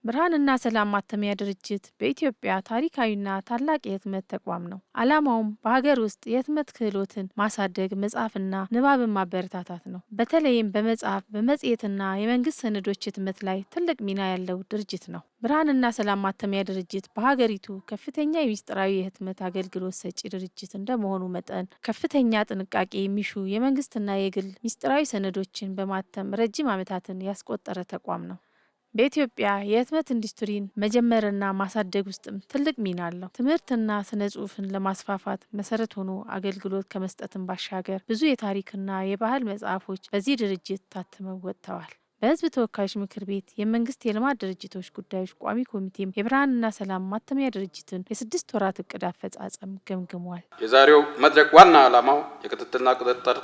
ብርሃንና ሰላም ማተሚያ ድርጅት በኢትዮጵያ ታሪካዊና ታላቅ የህትመት ተቋም ነው። ዓላማውም በሀገር ውስጥ የህትመት ክህሎትን ማሳደግ፣ መጻፍና ንባብን ማበረታታት ነው። በተለይም በመጽሐፍ፣ በመጽሔትና የመንግስት ሰነዶች ህትመት ላይ ትልቅ ሚና ያለው ድርጅት ነው። ብርሃንና ሰላም ማተሚያ ድርጅት በሀገሪቱ ከፍተኛ የምስጢራዊ የህትመት አገልግሎት ሰጪ ድርጅት እንደመሆኑ መጠን ከፍተኛ ጥንቃቄ የሚሹ የመንግስትና የግል ምስጢራዊ ሰነዶችን በማተም ረጅም ዓመታትን ያስቆጠረ ተቋም ነው። በኢትዮጵያ የህትመት ኢንዱስትሪን መጀመርና ማሳደግ ውስጥም ትልቅ ሚና አለው። ትምህርትና ስነ ጽሁፍን ለማስፋፋት መሰረት ሆኖ አገልግሎት ከመስጠትም ባሻገር ብዙ የታሪክና የባህል መጽሐፎች በዚህ ድርጅት ታትመው ወጥተዋል። በህዝብ ተወካዮች ምክር ቤት የመንግስት የልማት ድርጅቶች ጉዳዮች ቋሚ ኮሚቴም የብርሃንና ሰላም ማተሚያ ድርጅትን የ6 ወራት እቅድ አፈጻጸም ገምግሟል። የዛሬው መድረክ ዋና ዓላማው የክትትልና ቁጥጥር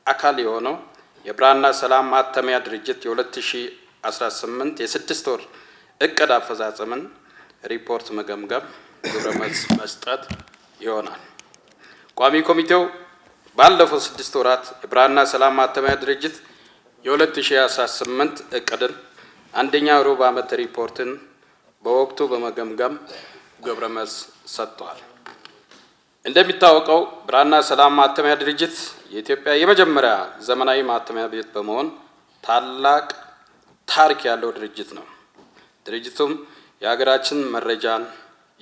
አካል የሆነው የብርሃንና ሰላም ማተሚያ ድርጅት የ2018 የ6 ወር እቅድ አፈጻጸምን ሪፖርት መገምገም፣ ግብረ መልስ መስጠት ይሆናል። ቋሚ ኮሚቴው ባለፈው 6 ወራት የብርሃንና ሰላም ማተሚያ ድርጅት የ2018 እቅድን አንደኛ ሩብ ዓመት ሪፖርትን በወቅቱ በመገምገም ግብረ መልስ ሰጥቷል። እንደሚታወቀው ብርሃንና ሰላም ማተሚያ ድርጅት የኢትዮጵያ የመጀመሪያ ዘመናዊ ማተሚያ ቤት በመሆን ታላቅ ታሪክ ያለው ድርጅት ነው። ድርጅቱም የሀገራችን መረጃን፣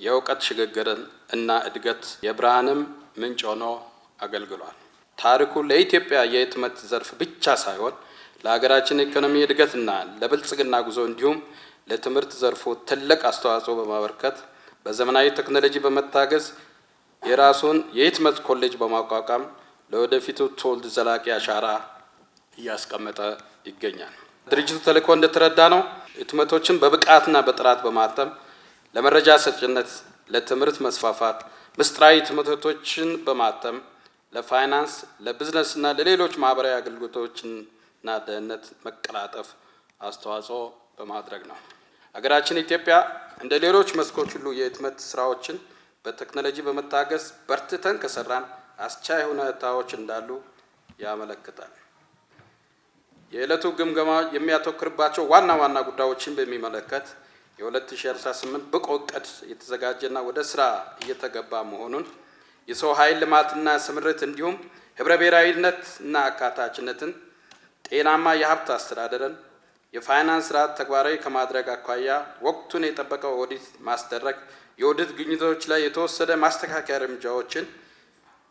የእውቀት ሽግግርን እና እድገት የብርሃንም ምንጭ ሆኖ አገልግሏል። ታሪኩ ለኢትዮጵያ የህትመት ዘርፍ ብቻ ሳይሆን ለሀገራችን ኢኮኖሚ እድገትና ለብልጽግና ጉዞ እንዲሁም ለትምህርት ዘርፉ ትልቅ አስተዋጽኦ በማበርከት በዘመናዊ ቴክኖሎጂ በመታገዝ የራሱን የህትመት ኮሌጅ በማቋቋም ለወደፊቱ ትውልድ ዘላቂ አሻራ እያስቀመጠ ይገኛል። ድርጅቱ ተልዕኮ እንደተረዳ ነው ህትመቶችን በብቃትና በጥራት በማተም ለመረጃ ሰጭነት፣ ለትምህርት መስፋፋት፣ ምስጢራዊ ህትመቶችን በማተም ለፋይናንስ፣ ለቢዝነስና ለሌሎች ማህበራዊ አገልግሎቶችና ደህንነት መቀላጠፍ አስተዋጽኦ በማድረግ ነው። ሀገራችን ኢትዮጵያ እንደ ሌሎች መስኮች ሁሉ የህትመት ስራዎችን በቴክኖሎጂ በመታገዝ በርትተን ከሰራን አስቻይ ሁኔታዎች እንዳሉ ያመለክታል። የዕለቱ ግምገማ የሚያተኩርባቸው ዋና ዋና ጉዳዮችን በሚመለከት የ2018 ብቁ እቅድ የተዘጋጀና ወደ ስራ እየተገባ መሆኑን፣ የሰው ኃይል ልማትና ስምሪት እንዲሁም ህብረ ብሔራዊነትና አካታችነትን፣ ጤናማ የሀብት አስተዳደርን፣ የፋይናንስ ስርዓት ተግባራዊ ከማድረግ አኳያ ወቅቱን የጠበቀ ኦዲት ማስደረግ፣ የኦዲት ግኝቶች ላይ የተወሰደ ማስተካከያ እርምጃዎችን፣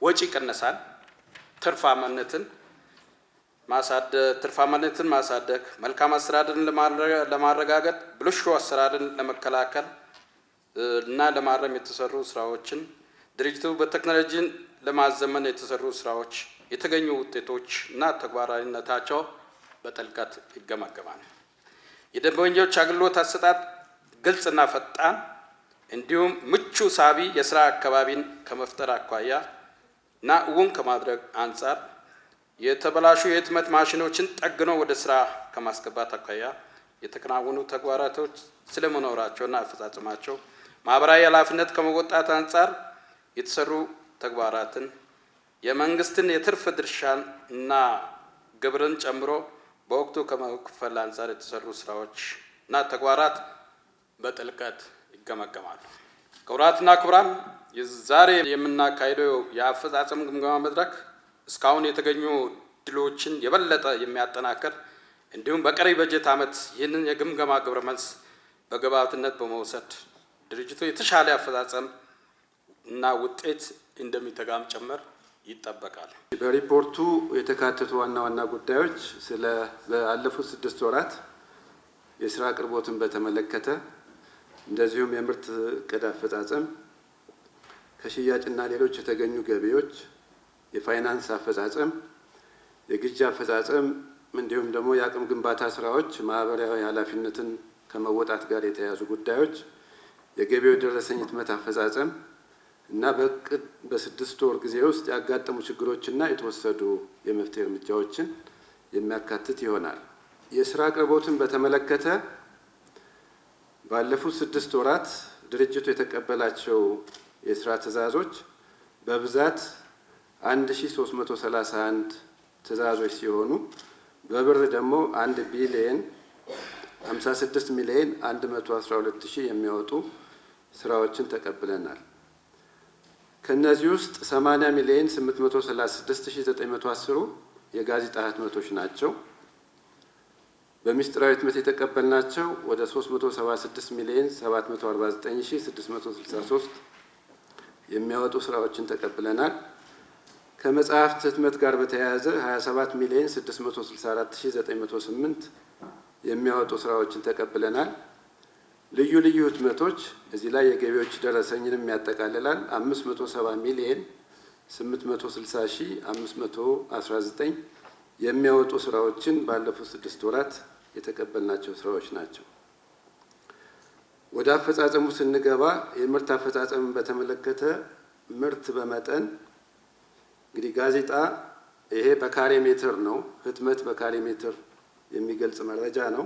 ወጪ ቅነሳን፣ ትርፋማነትን ማሳደግ፣ መልካም አስተዳደርን ለማረጋገጥ፣ ብልሹ አሰራርን ለመከላከል እና ለማረም የተሰሩ ስራዎችን፣ ድርጅቱ በቴክኖሎጂን ለማዘመን የተሰሩ ስራዎች፣ የተገኙ ውጤቶች እና ተግባራዊነታቸው በጥልቀት ይገመገማል። የደንበኞች አገልግሎት አሰጣጥ ግልጽና ፈጣን እንዲሁም ምቹ ሳቢ የስራ አካባቢን ከመፍጠር አኳያ እና እውን ከማድረግ አንጻር የተበላሹ የህትመት ማሽኖችን ጠግኖ ወደ ስራ ከማስገባት አኳያ የተከናወኑ ተግባራቶች ስለመኖራቸውና አፈጻጸማቸው፣ ማህበራዊ ኃላፊነት ከመወጣት አንጻር የተሰሩ ተግባራትን፣ የመንግስትን የትርፍ ድርሻን እና ግብርን ጨምሮ በወቅቱ ከመክፈል አንጻር የተሰሩ ስራዎች እና ተግባራት በጥልቀት ይገመገማሉ። ክቡራትና ክቡራን፣ ዛሬ የምናካሂደው የአፈጻጸም ግምገማ መድረክ እስካሁን የተገኙ ድሎችን የበለጠ የሚያጠናክር እንዲሁም በቀሪ በጀት ዓመት ይህንን የግምገማ ግብረ መልስ በግብዓትነት በመውሰድ ድርጅቱ የተሻለ አፈጻጸም እና ውጤት እንደሚተጋም ጭምር ይጠበቃል። በሪፖርቱ የተካተቱ ዋና ዋና ጉዳዮች ባለፉት 6 ወራት የስራ አቅርቦትን በተመለከተ እንደዚሁም የምርት እቅድ አፈጻጸም፣ ከሽያጭና ሌሎች የተገኙ ገቢዎች፣ የፋይናንስ አፈጻጸም፣ የግዢ አፈጻጸም እንዲሁም ደግሞ የአቅም ግንባታ ስራዎች፣ ማህበራዊ ኃላፊነትን ከመወጣት ጋር የተያያዙ ጉዳዮች፣ የገቢው ደረሰኝ ህትመት አፈጻጸም እና በ6 ወር ጊዜ ውስጥ ያጋጠሙ ችግሮችና የተወሰዱ የመፍትሄ እርምጃዎችን የሚያካትት ይሆናል። የስራ አቅርቦትን በተመለከተ ባለፉት 6 ወራት ድርጅቱ የተቀበላቸው የስራ ትዕዛዞች በብዛት 1331 ትዕዛዞች ሲሆኑ በብር ደግሞ 1 ቢሊዮን 56 ሚሊዮን 112 ሺህ የሚያወጡ ስራዎችን ተቀብለናል። ከነዚህ ውስጥ 80 ሚሊዮን 836910 የጋዜጣ ህትመቶች ናቸው። በሚስጥራዊ ህትመት የተቀበልናቸው ወደ 376 ሚሊዮን 749663 የሚያወጡ ስራዎችን ተቀብለናል። ከመጽሐፍት ህትመት ጋር በተያያዘ 27 ሚሊዮን 664908 የሚያወጡ ስራዎችን ተቀብለናል። ልዩ ልዩ ህትመቶች እዚህ ላይ የገቢዎች ደረሰኝንም ያጠቃልላል። 570 ሚሊዮን 860519 የሚያወጡ ስራዎችን ባለፉት 6 ወራት የተቀበልናቸው ስራዎች ናቸው። ወደ አፈጻጸሙ ስንገባ የምርት አፈጻጸምን በተመለከተ ምርት በመጠን እንግዲህ ጋዜጣ ይሄ በካሬ ሜትር ነው። ህትመት በካሬ ሜትር የሚገልጽ መረጃ ነው።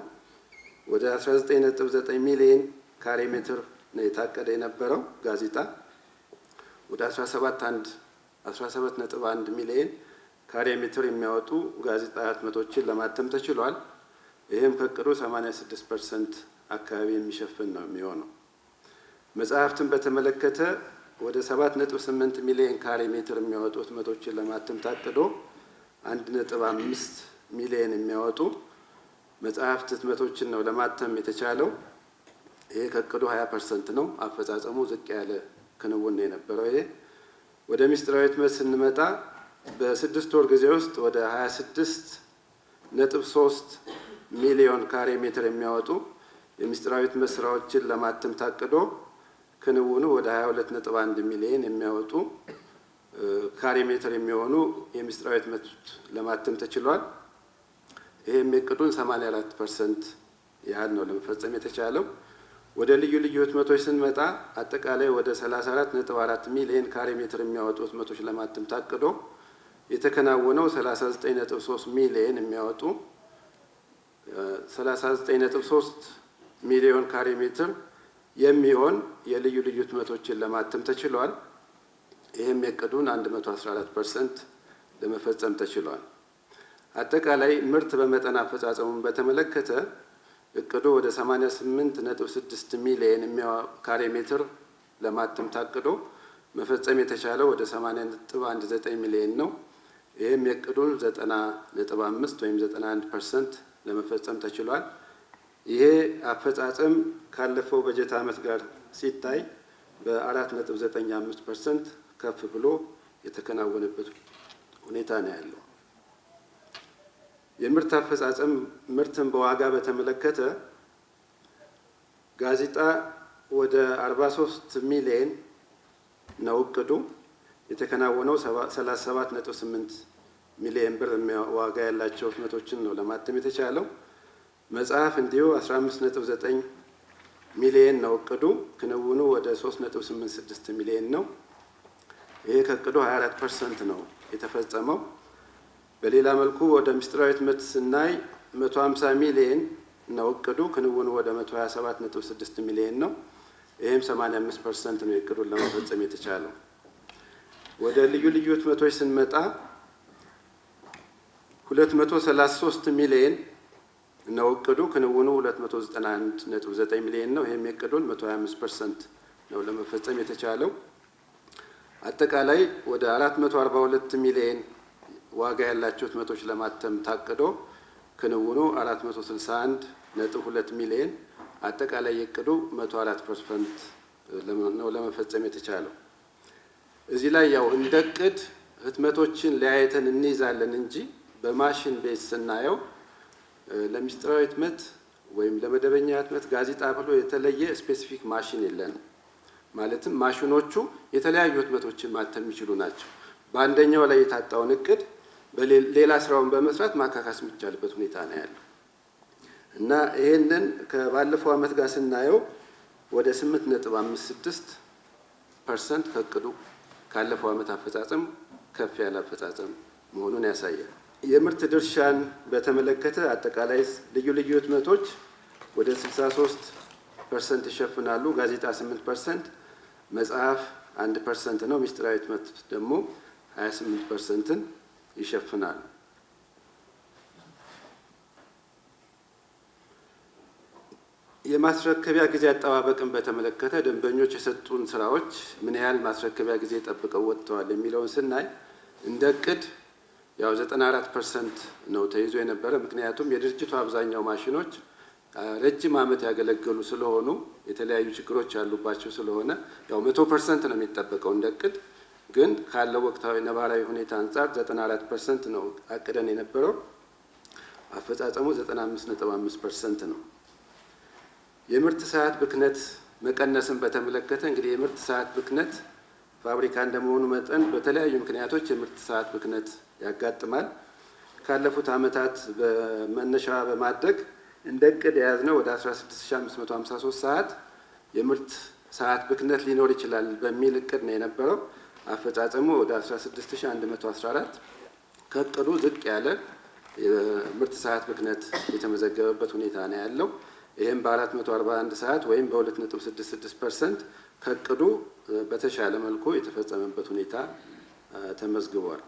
ወደ 19.9 ሚሊዮን ካሬ ሜትር ነው የታቀደ የነበረው ጋዜጣ ወደ 17.1 ሚሊዮን ካሬ ሜትር የሚያወጡ ጋዜጣ ህትመቶችን ለማተም ተችሏል። ይህም ከእቅዱ 86% አካባቢ የሚሸፍን ነው የሚሆነው። መጽሐፍትን በተመለከተ ወደ 7.8 ሚሊዮን ካሬ ሜትር የሚያወጡ ህትመቶችን ለማተም ታቅዶ 1.5 ሚሊዮን የሚያወጡ መጽሐፍት ህትመቶችን ነው ለማተም የተቻለው። ይሄ ከእቅዱ 20% ነው። አፈጻጸሙ ዝቅ ያለ ክንውን ነው የነበረው። ይሄ ወደ ሚስጥራዊ ህትመት ስንመጣ በ6 ወር ጊዜ ውስጥ ወደ 26.3 ሚሊዮን ካሬ ሜትር የሚያወጡ የሚስጥራዊ ህትመት ስራዎችን ለማተም ታቅዶ ክንውኑ ወደ 22.1 ሚሊዮን የሚያወጡ ካሬ ሜትር የሚሆኑ የሚስጥራዊ ህትመት ለማተም ተችሏል። ይሄም የእቅዱን 84% ያህል ነው ለመፈጸም የተቻለው። ወደ ልዩ ልዩ ህትመቶች ስንመጣ አጠቃላይ ወደ 34.4 ሚሊዮን ካሬ ሜትር የሚያወጡ ህትመቶች ለማተም ታቅዶ የተከናወነው 39.3 ሚሊዮን የሚያወጡ 39.3 ሚሊዮን ካሬ ሜትር የሚሆን የልዩ ልዩ ህትመቶችን ለማተም ተችሏል። ይህም የእቅዱን 114% ለመፈጸም ተችሏል። አጠቃላይ ምርት በመጠን አፈጻጸሙን በተመለከተ እቅዱ ወደ 88.6 ሚሊዮን ካሬ ሜትር ለማተም ታቅዶ መፈጸም የተቻለው ወደ 80.19 ሚሊዮን ነው። ይህም የእቅዱን 90.5 ወይም 91% ለመፈጸም ተችሏል። ይሄ አፈጻጸም ካለፈው በጀት ዓመት ጋር ሲታይ በ4.95% ከፍ ብሎ የተከናወነበት ሁኔታ ነው ያለው። የምርት አፈጻጸም ምርትን በዋጋ በተመለከተ ጋዜጣ ወደ 43 ሚሊዮን ነው እቅዱ። የተከናወነው 37.8 ሚሊዮን ብር ዋጋ ያላቸው ህትመቶችን ነው ለማተም የተቻለው። መጽሐፍ እንዲሁ 15.9 ሚሊዮን ነው እቅዱ። ክንውኑ ወደ 3.86 ሚሊዮን ነው። ይሄ ከእቅዱ 24% ነው የተፈጸመው። በሌላ መልኩ ወደ ሚስጥራዊ ህትመት ስናይ 150 ሚሊዮን ነው እቅዱ። ክንውኑ ወደ 127.6 ሚሊዮን ነው። ይህም 85% ነው የእቅዱን ለመፈጸም የተቻለው። ወደ ልዩ ልዩ ህትመቶች ስንመጣ 233 ሚሊዮን ነው እቅዱ። ክንውኑ 291.9 ሚሊዮን ነው። ይህም የእቅዱን 125% ነው ለመፈጸም የተቻለው። አጠቃላይ ወደ 442 ሚሊዮን ዋጋ ያላቸው ህትመቶች ለማተም ታቅዶ ክንውኑ 461.2 ሚሊዮን አጠቃላይ የእቅዱ 104% ነው ለመፈጸም የተቻለው። እዚህ ላይ ያው እንደ እቅድ ህትመቶችን ለያይተን እንይዛለን እንጂ በማሽን ቤዝ ስናየው ለሚስጥራዊ ህትመት ወይም ለመደበኛ ህትመት ጋዜጣ ብሎ የተለየ ስፔሲፊክ ማሽን የለንም። ማለትም ማሽኖቹ የተለያዩ ህትመቶችን ማተም የሚችሉ ናቸው። በአንደኛው ላይ የታጣውን እቅድ በሌላ ስራውን በመስራት ማካካስ የሚቻልበት ሁኔታ ነው ያለው እና ይሄንን ከባለፈው አመት ጋር ስናየው ወደ 8.56% ከእቅዱ ካለፈው አመት አፈጻጸም ከፍ ያለ አፈጻጸም መሆኑን ያሳያል። የምርት ድርሻን በተመለከተ አጠቃላይ ልዩ ልዩ ህትመቶች ወደ 63% ይሸፍናሉ። ጋዜጣ 8%፣ መጽሐፍ 1% ነው። ሚስጥራዊ ህትመት ደግሞ 28% ይሸፍናሉ። የማስረከቢያ ጊዜ አጠባበቅን በተመለከተ ደንበኞች የሰጡን ስራዎች ምን ያህል ማስረከቢያ ጊዜ ጠብቀው ወጥተዋል የሚለውን ስናይ እንደ እቅድ ያው 94% ነው ተይዞ የነበረ። ምክንያቱም የድርጅቱ አብዛኛው ማሽኖች ረጅም ዓመት ያገለገሉ ስለሆኑ የተለያዩ ችግሮች ያሉባቸው ስለሆነ ያው 100% ነው የሚጠበቀው እንደ እቅድ። ግን ካለው ወቅታዊ ነባራዊ ሁኔታ አንጻር 94% ነው አቅደን የነበረው። አፈጻጸሙ 95.5% ነው። የምርት ሰዓት ብክነት መቀነስን በተመለከተ እንግዲህ የምርት ሰዓት ብክነት ፋብሪካ እንደመሆኑ መጠን በተለያዩ ምክንያቶች የምርት ሰዓት ብክነት ያጋጥማል። ካለፉት ዓመታት በመነሻ በማድረግ እንደ እቅድ የያዝነው ወደ 16553 ሰዓት የምርት ሰዓት ብክነት ሊኖር ይችላል በሚል እቅድ ነው የነበረው። አፈጻጸሙ ወደ 16114 ከእቅዱ ዝቅ ያለ የምርት ሰዓት ብክነት የተመዘገበበት ሁኔታ ነው ያለው። ይህም በ441 ሰዓት ወይም በ2.66% ከእቅዱ በተሻለ መልኩ የተፈጸመበት ሁኔታ ተመዝግቧል።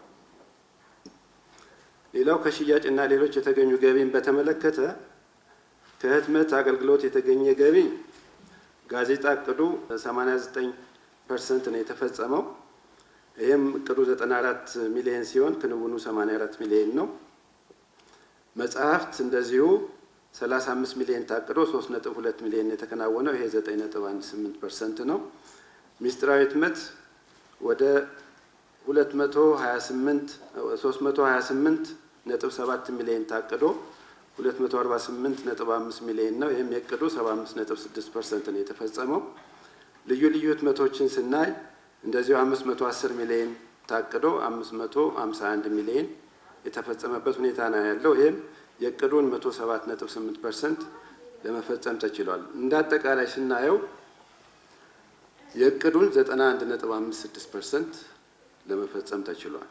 ሌላው ከሽያጭና ሌሎች የተገኙ ገቢን በተመለከተ ከህትመት አገልግሎት የተገኘ ገቢ ጋዜጣ እቅዱ 89% ነው የተፈጸመው። ይህም እቅዱ 94 ሚሊዮን ሲሆን ክንውኑ 84 ሚሊዮን ነው። መጽሐፍት እንደዚሁ 35 ሚሊዮን ታቅዶ 3.2 ሚሊዮን የተከናወነው፣ ይሄ 9.18% ነው። ሚስጥራዊ ህትመት ወደ 328.7 ሚሊዮን ታቅዶ 248.5 ሚሊዮን ነው። ይህም የእቅዱ 75.6% ነው የተፈጸመው። ልዩ ልዩ ህትመቶችን ስናይ እንደዚሁ 510 ሚሊዮን ታቅዶ 551 ሚሊዮን የተፈጸመበት ሁኔታ ነው ያለው። ይህም የእቅዱን 107.8% ለመፈጸም ተችሏል። እንደ አጠቃላይ ስናየው የእቅዱን 91.56% ለመፈጸም ተችሏል።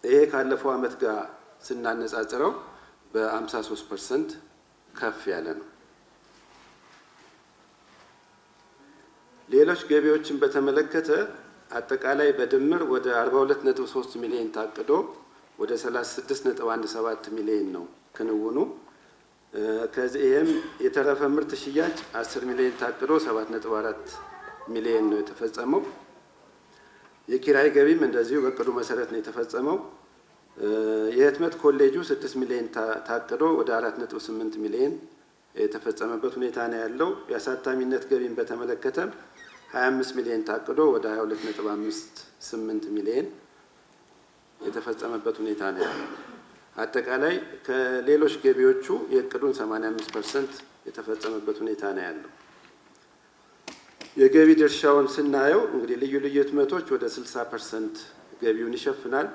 ይሄ ካለፈው ዓመት ጋር ስናነጻጽረው በ53% ከፍ ያለ ነው። ሌሎች ገቢዎችን በተመለከተ አጠቃላይ በድምር ወደ 42.3 ሚሊዮን ታቅዶ ወደ 36.17 ሚሊዮን ነው ክንውኑ። ከዚህም የተረፈ ምርት ሽያጭ 10 ሚሊዮን ታቅዶ 7.4 ሚሊዮን ነው የተፈጸመው። የኪራይ ገቢም እንደዚሁ በእቅዱ መሰረት ነው የተፈጸመው። የህትመት ኮሌጁ 6 ሚሊዮን ታቅዶ ወደ 4.8 ሚሊዮን የተፈጸመበት ሁኔታ ነው ያለው። የአሳታሚነት ገቢን በተመለከተ 25 ሚሊዮን ታቅዶ ወደ 22.58 ሚሊዮን የተፈጸመበት ሁኔታ ነው ያለው። አጠቃላይ ከሌሎች ገቢዎቹ የእቅዱን 85% የተፈጸመበት ሁኔታ ነው ያለው። የገቢ ድርሻውን ስናየው እንግዲህ ልዩ ልዩ ህትመቶች ወደ 60% ገቢውን ይሸፍናል።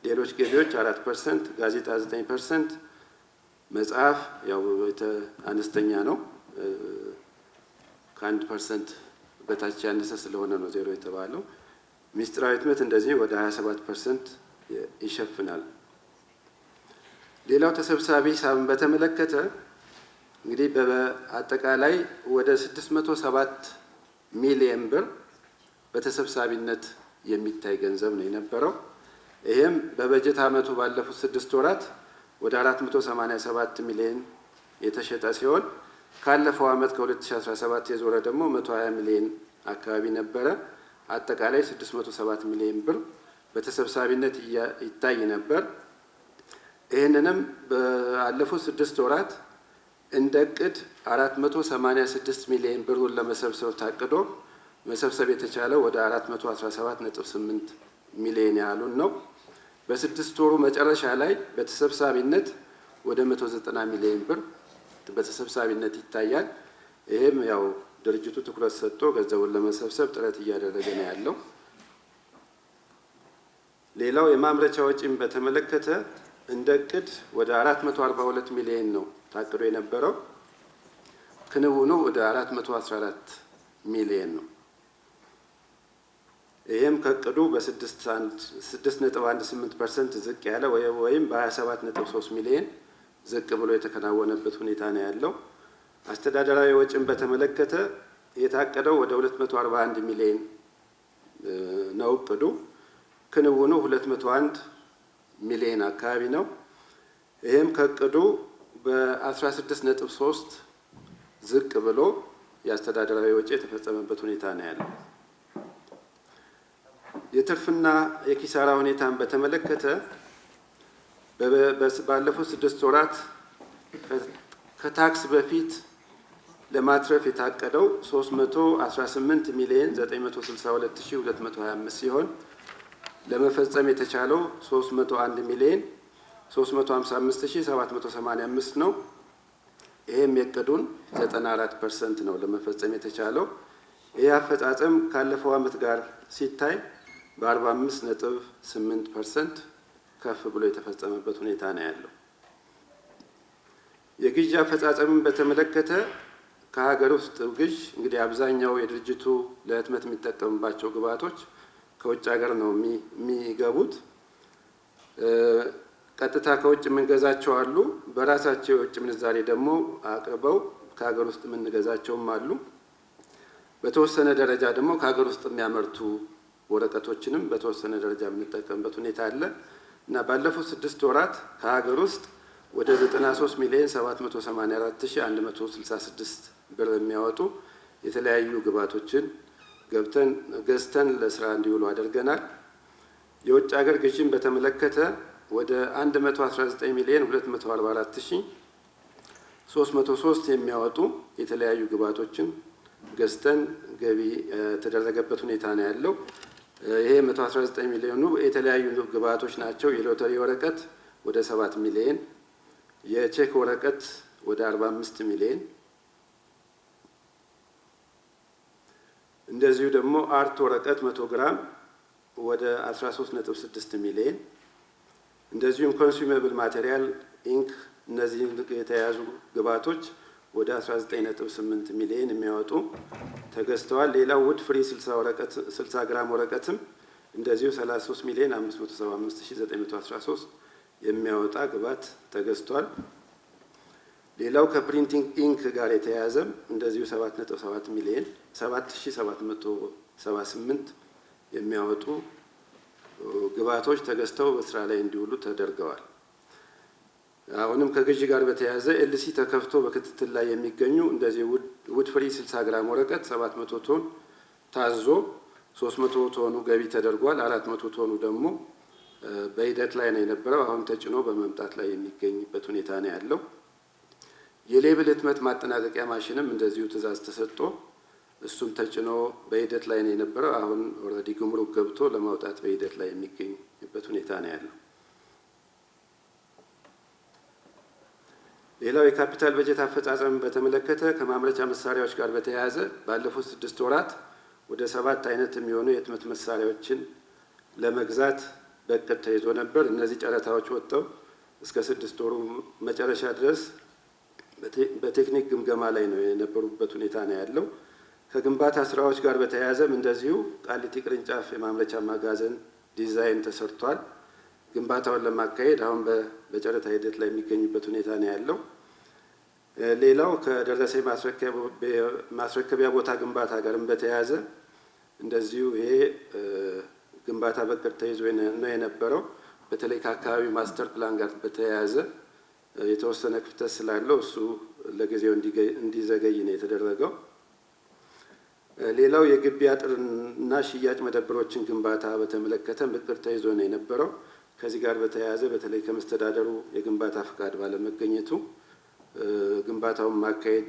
ሌሎች ገቢዎች 4%፣ ጋዜጣ 9%፣ መጽሐፍ ያው አነስተኛ ነው ከ1% በታች ያነሰ ስለሆነ ነው ዜሮ የተባለው። ሚስጥራዊ ህትመት እንደዚህ ወደ 27% ይሸፍናል። ሌላው ተሰብሳቢ ሂሳብን በተመለከተ እንግዲህ በአጠቃላይ ወደ 607 ሚሊዮን ብር በተሰብሳቢነት የሚታይ ገንዘብ ነው የነበረው። ይሄም በበጀት ዓመቱ ባለፉት 6 ወራት ወደ 487 ሚሊዮን የተሸጠ ሲሆን ካለፈው ዓመት ከ2017 የዞረ ደግሞ 120 ሚሊዮን አካባቢ ነበረ። አጠቃላይ 607 ሚሊዮን ብር በተሰብሳቢነት ይታይ ነበር። ይህንንም ባለፉት 6 ወራት እንደ እቅድ 486 ሚሊዮን ብሩን ለመሰብሰብ ታቅዶ መሰብሰብ የተቻለው ወደ 417.8 ሚሊዮን ያህሉን ነው። በ6 ወሩ መጨረሻ ላይ በተሰብሳቢነት ወደ 190 ሚሊዮን ብር በተሰብሳቢነት ይታያል። ይህም ያው ድርጅቱ ትኩረት ሰጥቶ ገንዘቡን ለመሰብሰብ ጥረት እያደረገ ነው ያለው። ሌላው የማምረቻ ወጪን በተመለከተ እንደ እቅድ ወደ 442 ሚሊዮን ነው ታቅዶ የነበረው። ክንውኑ ወደ 414 ሚሊዮን ነው። ይህም ከእቅዱ በ6.18% ዝቅ ያለ ወይም በ27.3 ሚሊዮን ዝቅ ብሎ የተከናወነበት ሁኔታ ነው ያለው። አስተዳደራዊ ወጪን በተመለከተ የታቀደው ወደ 241 ሚሊዮን ነው እቅዱ። ክንውኑ 201 ሚሊዮን አካባቢ ነው። ይህም ከእቅዱ በ16.3 ዝቅ ብሎ የአስተዳደራዊ ወጪ የተፈጸመበት ሁኔታ ነው ያለው። የትርፍና የኪሳራ ሁኔታን በተመለከተ ባለፉት 6 ወራት ከታክስ በፊት ለማትረፍ የታቀደው 318 ሚሊዮን 962225 ሲሆን ለመፈጸም የተቻለው 301 ሚሊዮን 355785 ነው። ይሄም የዕቅዱን 94% ነው ለመፈጸም የተቻለው። ይህ አፈጻጸም ካለፈው ዓመት ጋር ሲታይ በ45.8% ከፍ ብሎ የተፈጸመበት ሁኔታ ነው ያለው። የግዥ አፈጻጸምን በተመለከተ ከሀገር ውስጥ ግዥ እንግዲህ አብዛኛው የድርጅቱ ለህትመት የሚጠቀምባቸው ግብዓቶች ከውጭ ሀገር ነው የሚገቡት። ቀጥታ ከውጭ የምንገዛቸው አሉ። በራሳቸው የውጭ ምንዛሬ ደግሞ አቅርበው ከሀገር ውስጥ የምንገዛቸውም አሉ። በተወሰነ ደረጃ ደግሞ ከሀገር ውስጥ የሚያመርቱ ወረቀቶችንም በተወሰነ ደረጃ የምንጠቀምበት ሁኔታ አለ እና ባለፉት 6 ወራት ከሀገር ውስጥ ወደ 93 ሚሊዮን 784166 ብር የሚያወጡ የተለያዩ ግብዓቶችን ገዝተን ለስራ እንዲውሉ አድርገናል። የውጭ ሀገር ግዥን በተመለከተ ወደ 119 ሚሊዮን 244303 የሚያወጡ የተለያዩ ግብዓቶችን ገዝተን ገቢ የተደረገበት ሁኔታ ነው ያለው። ይሄ 119 ሚሊዮኑ የተለያዩ ግብዓቶች ናቸው። የሎተሪ ወረቀት ወደ 7 ሚሊዮን፣ የቼክ ወረቀት ወደ 45 ሚሊዮን፣ እንደዚሁ ደግሞ አርት ወረቀት 100 ግራም ወደ 13.6 ሚሊዮን፣ እንደዚሁም ኮንሱሜብል ማቴሪያል ኢንክ እነዚህ የተያዙ ግብዓቶች ወደ 19.8 ሚሊዮን የሚያወጡ ተገዝተዋል። ሌላው ውድ ፍሪ 60 ግራም ወረቀትም እንደዚሁ 33 ሚሊዮን 575913 የሚያወጣ ግብዓት ተገዝቷል። ሌላው ከፕሪንቲንግ ኢንክ ጋር የተያያዘም እንደዚሁ 7.7 ሚሊዮን 7778 የሚያወጡ ግብዓቶች ተገዝተው በስራ ላይ እንዲውሉ ተደርገዋል። አሁንም ከግዥ ጋር በተያያዘ ኤልሲ ተከፍቶ በክትትል ላይ የሚገኙ እንደዚህ ውድ ፍሪ 60 ግራም ወረቀት 700 ቶን ታዞ 300 ቶኑ ገቢ ተደርጓል። 400 ቶኑ ደግሞ በሂደት ላይ ነው የነበረው። አሁን ተጭኖ በመምጣት ላይ የሚገኝበት ሁኔታ ነው ያለው። የሌብል ህትመት ማጠናቀቂያ ማሽንም እንደዚሁ ትዕዛዝ ተሰጥቶ እሱም ተጭኖ በሂደት ላይ ነው የነበረው። አሁን ኦልሬዲ ጉምሩክ ገብቶ ለማውጣት በሂደት ላይ የሚገኝበት ሁኔታ ነው ያለው። ሌላው የካፒታል በጀት አፈጻጸም በተመለከተ ከማምረቻ መሳሪያዎች ጋር በተያያዘ ባለፉት 6 ወራት ወደ 7 አይነት የሚሆኑ የህትመት መሳሪያዎችን ለመግዛት በእቅድ ተይዞ ነበር። እነዚህ ጨረታዎች ወጥተው እስከ 6 ወሩ መጨረሻ ድረስ በቴክኒክ ግምገማ ላይ ነው የነበሩበት ሁኔታ ነው ያለው። ከግንባታ ስራዎች ጋር በተያያዘም እንደዚሁ ቃሊቲ ቅርንጫፍ የማምረቻ ማጋዘን ዲዛይን ተሰርቷል። ግንባታውን ለማካሄድ አሁን በጨረታ ሂደት ላይ የሚገኝበት ሁኔታ ነው ያለው። ሌላው ከደረሰኝ ማስረከቢያ ቦታ ግንባታ ጋርም በተያያዘ እንደዚሁ ይሄ ግንባታ በቅድ ተይዞ ነው የነበረው። በተለይ ከአካባቢ ማስተር ፕላን ጋር በተያያዘ የተወሰነ ክፍተት ስላለው እሱ ለጊዜው እንዲዘገይ ነው የተደረገው። ሌላው የግቢ አጥርና ሽያጭ መደብሮችን ግንባታ በተመለከተ በቅድ ተይዞ ነው የነበረው። ከዚህ ጋር በተያያዘ በተለይ ከመስተዳደሩ የግንባታ ፍቃድ ባለመገኘቱ ግንባታውን ማካሄድ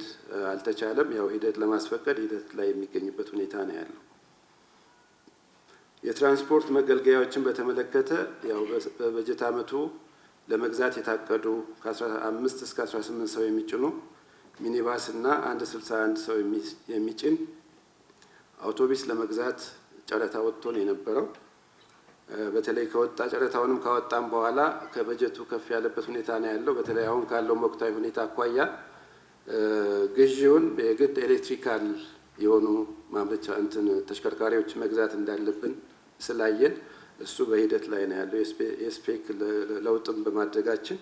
አልተቻለም። ያው ሂደት ለማስፈቀድ ሂደት ላይ የሚገኝበት ሁኔታ ነው ያለው። የትራንስፖርት መገልገያዎችን በተመለከተ ያው በበጀት ዓመቱ ለመግዛት የታቀዱ ከ15 እስከ 18 ሰው የሚጭኑ ሚኒባስ እና 161 ሰው የሚጭን አውቶቡስ ለመግዛት ጨረታ ወጥቶ ነው የነበረው። በተለይ ከወጣ ጨረታውንም ካወጣም በኋላ ከበጀቱ ከፍ ያለበት ሁኔታ ነው ያለው። በተለይ አሁን ካለው ወቅታዊ ሁኔታ አኳያ ግዢውን የግድ ኤሌክትሪካል የሆኑ ማምረቻ ተሽከርካሪዎች መግዛት እንዳለብን ስላየን እሱ በሂደት ላይ ነው ያለው። የስፔክ ለውጥም በማድረጋችን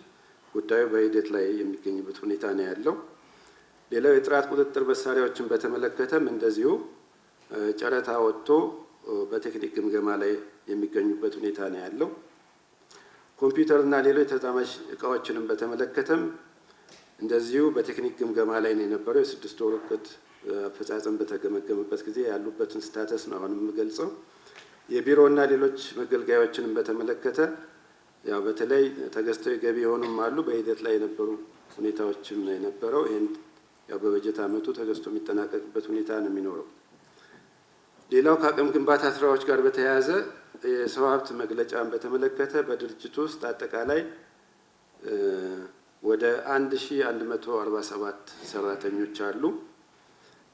ጉዳዩ በሂደት ላይ የሚገኝበት ሁኔታ ነው ያለው። ሌላው የጥራት ቁጥጥር መሳሪያዎችን በተመለከተም እንደዚሁ ጨረታ ወጥቶ በቴክኒክ ግምገማ ላይ የሚገኙበት ሁኔታ ነው ያለው። ኮምፒውተር እና ሌሎች ተዛማጅ እቃዎችንም በተመለከተም እንደዚሁ በቴክኒክ ግምገማ ላይ ነው የነበረው። የ6 ወር እቅድ አፈጻጸም በተገመገመበት ጊዜ ያሉበትን ስታተስ ነው አሁን የምገልጸው። የቢሮና ሌሎች መገልገያዎችንም በተመለከተ ያው በተለይ ተገዝተው የገቢ የሆኑም አሉ፣ በሂደት ላይ የነበሩ ሁኔታዎችም ነው የነበረው። ይህን ያው በበጀት ዓመቱ ተገዝቶ የሚጠናቀቅበት ሁኔታ ነው የሚኖረው። ሌላው ከአቅም ግንባታ ስራዎች ጋር በተያያዘ የሰው ሀብት መግለጫን በተመለከተ በድርጅቱ ውስጥ አጠቃላይ ወደ 1147 ሰራተኞች አሉ።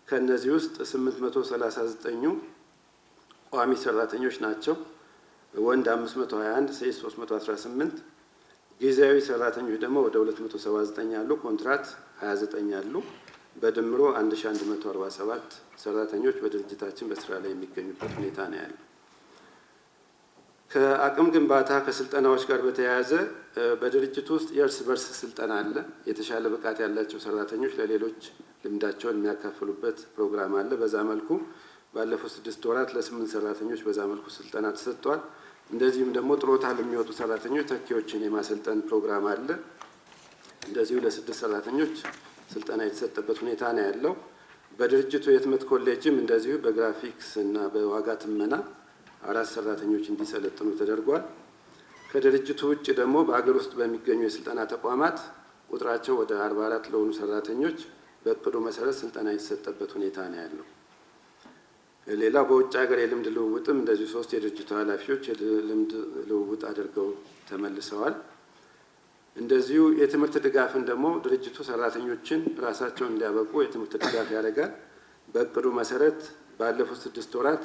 ከነዚህ ውስጥ 839ኙ ቋሚ ሰራተኞች ናቸው። ወንድ 521፣ ሴት 318፣ ጊዜያዊ ሰራተኞች ደግሞ ወደ 279 አሉ። ኮንትራት 29 አሉ። በድምሮ 1147 ሰራተኞች በድርጅታችን በስራ ላይ የሚገኙበት ሁኔታ ነው ያለው። ከአቅም ግንባታ ከስልጠናዎች ጋር በተያያዘ በድርጅቱ ውስጥ የእርስ በርስ ስልጠና አለ። የተሻለ ብቃት ያላቸው ሰራተኞች ለሌሎች ልምዳቸውን የሚያካፍሉበት ፕሮግራም አለ። በዛ መልኩ ባለፉት 6 ወራት ለ8 ሰራተኞች በዛ መልኩ ስልጠና ተሰጥቷል። እንደዚሁም ደግሞ ጥሮታ ለሚወጡ ሰራተኞች ተኪዎችን የማሰልጠን ፕሮግራም አለ። እንደዚሁ ለ6 ሰራተኞች ስልጠና የተሰጠበት ሁኔታ ነው ያለው። በድርጅቱ የህትመት ኮሌጅም እንደዚሁ በግራፊክስ እና በዋጋ ትመና 4 ሰራተኞች እንዲሰለጥኑ ተደርጓል። ከድርጅቱ ውጭ ደግሞ በሀገር ውስጥ በሚገኙ የስልጠና ተቋማት ቁጥራቸው ወደ 44 ለሆኑ ሰራተኞች በእቅዱ መሰረት ስልጠና የተሰጠበት ሁኔታ ነው ያለው። ሌላው በውጭ ሀገር የልምድ ልውውጥም እንደዚሁ 3 የድርጅቱ ኃላፊዎች የልምድ ልውውጥ አድርገው ተመልሰዋል። እንደዚሁ የትምህርት ድጋፍን ደግሞ ድርጅቱ ሰራተኞችን ራሳቸውን እንዲያበቁ የትምህርት ድጋፍ ያደርጋል። በእቅዱ መሰረት ባለፉት 6 ወራት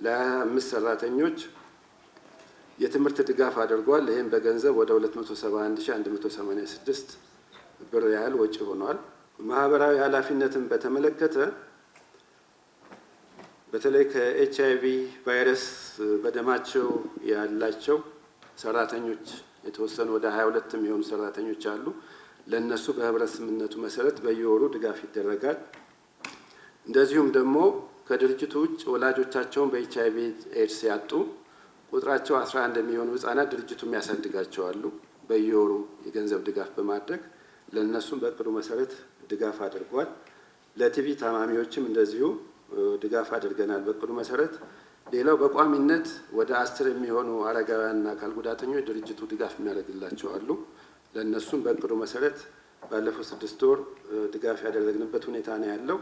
ለ5 ሰራተኞች የትምህርት ድጋፍ አድርጓል። ይህም በገንዘብ ወደ 271186 ብር ያህል ወጪ ሆኗል። ማህበራዊ ኃላፊነትን በተመለከተ በተለይ ከኤችአይቪ ቫይረስ በደማቸው ያላቸው ሰራተኞች የተወሰኑ ወደ 22 የሚሆኑ ሰራተኞች አሉ። ለነሱ በህብረት ስምምነቱ መሰረት በየወሩ ድጋፍ ይደረጋል። እንደዚሁም ደግሞ ከድርጅቱ ውጭ ወላጆቻቸውን በኤችአይቪ ኤድስ ያጡ ቁጥራቸው 11 የሚሆኑ ህጻናት ድርጅቱም ያሳድጋቸዋሉ። በየወሩ የገንዘብ ድጋፍ በማድረግ ለነሱም በእቅዱ መሰረት ድጋፍ አድርጓል። ለቲቪ ታማሚዎችም እንደዚሁ ድጋፍ አድርገናል በእቅዱ መሰረት። ሌላው በቋሚነት ወደ 10 የሚሆኑ አረጋውያንና አካል ጉዳተኞች ድርጅቱ ድጋፍ የሚያደርግላቸው አሉ። ለነሱም በእቅዱ መሰረት ባለፈው 6 ወር ድጋፍ ያደረግንበት ሁኔታ ነው ያለው።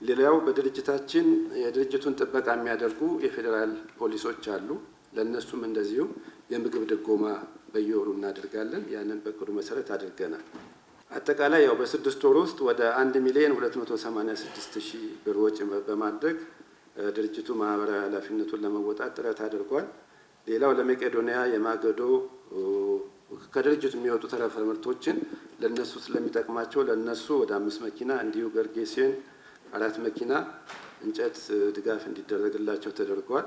ሌላው በድርጅታችን የድርጅቱን ጥበቃ የሚያደርጉ የፌዴራል ፖሊሶች አሉ። ለነሱም እንደዚሁ የምግብ ድጎማ በየወሩ እናደርጋለን። ያንን በእቅዱ መሰረት አድርገናል። አጠቃላይ ያው በ6 ወር ውስጥ ወደ 1,286,000 ብር ወጪ በማድረግ ድርጅቱ ማህበራዊ ኃላፊነቱን ለመወጣት ጥረት አድርጓል። ሌላው ለመቄዶንያ የማገዶ ከድርጅቱ የሚወጡ ተረፈ ምርቶችን ለነሱ ስለሚጠቅማቸው ለነሱ ወደ 5 መኪና እንዲሁ ገርጌሴን 4 መኪና እንጨት ድጋፍ እንዲደረግላቸው ተደርጓል።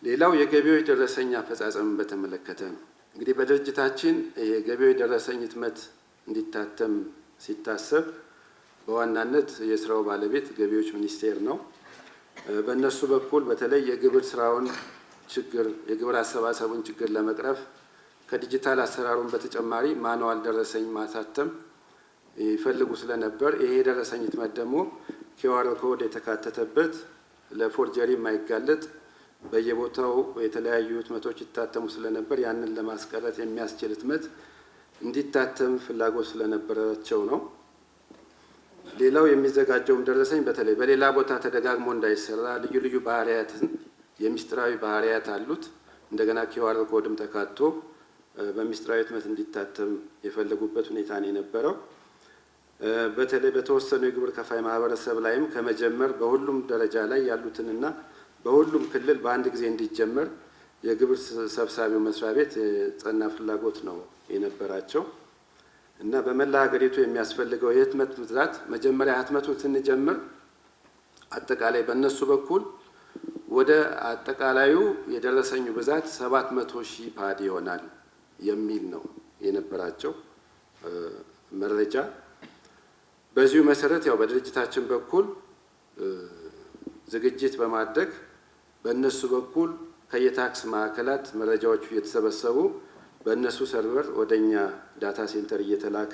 ሌላው የገቢዎች ደረሰኝ አፈጻጸምን በተመለከተ ነው። እንግዲህ በድርጅታችን የገቢዎች ደረሰኝ ህትመት እንዲታተም ሲታሰብ በዋናነት የስራው ባለቤት ገቢዎች ሚኒስቴር ነው። በእነሱ በኩል በተለይ የግብር ስራውን ችግር የግብር አሰባሰቡን ችግር ለመቅረፍ ከዲጂታል አሰራሩን በተጨማሪ ማኑዋል ደረሰኝ ማሳተም ይፈልጉ ስለነበር ይሄ ደረሰኝ ህትመት ደግሞ ኪውአር ኮድ የተካተተበት ለፎርጀሪ የማይጋለጥ በየቦታው የተለያዩ ህትመቶች ይታተሙ ስለነበር ያንን ለማስቀረት የሚያስችል ህትመት እንዲታተም ፍላጎት ስለነበራቸው ነው። ሌላው የሚዘጋጀውም ደረሰኝ በተለይ በሌላ ቦታ ተደጋግሞ እንዳይሰራ ልዩ ልዩ ባህሪያትን የሚስጥራዊ ባህሪያት አሉት። እንደገና ኪውአር ኮድም ተካቶ በሚስጥራዊ ህትመት እንዲታተም የፈለጉበት ሁኔታ ነው የነበረው። በተለይ በተወሰኑ የግብር ከፋይ ማህበረሰብ ላይም ከመጀመር በሁሉም ደረጃ ላይ ያሉትንና በሁሉም ክልል በአንድ ጊዜ እንዲጀመር የግብር ሰብሳቢው መስሪያ ቤት የጸና ፍላጎት ነው የነበራቸው እና በመላ ሀገሪቱ የሚያስፈልገው የህትመት ብዛት መጀመሪያ ህትመቱን ስንጀምር አጠቃላይ በእነሱ በኩል ወደ አጠቃላዩ የደረሰኙ ብዛት 700,000 ፓድ ይሆናል የሚል ነው የነበራቸው መረጃ። በዚሁ መሰረት ያው በድርጅታችን በኩል ዝግጅት በማድረግ በእነሱ በኩል ከየታክስ ማዕከላት መረጃዎቹ እየተሰበሰቡ በእነሱ ሰርቨር ወደኛ ዳታ ሴንተር እየተላከ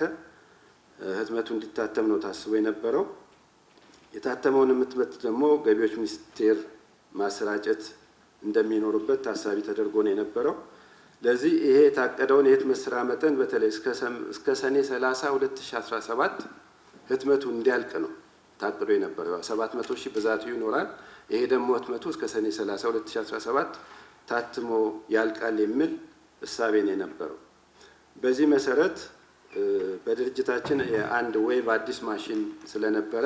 ህትመቱ እንዲታተም ነው ታስቦ የነበረው። የታተመውን ህትመት ደግሞ ገቢዎች ሚኒስቴር ማሰራጨት እንደሚኖርበት ታሳቢ ተደርጎ ነው የነበረው። ለዚህ ይሄ የታቀደውን የህትመት ስራ መጠን በተለይ እስከ ሰኔ 30 2017 ህትመቱ እንዲያልቅ ነው ታቅዶ የነበረው። 700 ሺህ ብዛቱ ይኖራል። ይሄ ደግሞ ህትመቱ እስከ ሰኔ 30 2017 ታትሞ ያልቃል የሚል እሳቤ ነው የነበረው። በዚህ መሰረት በድርጅታችን የአንድ ዌብ አዲስ ማሽን ስለነበረ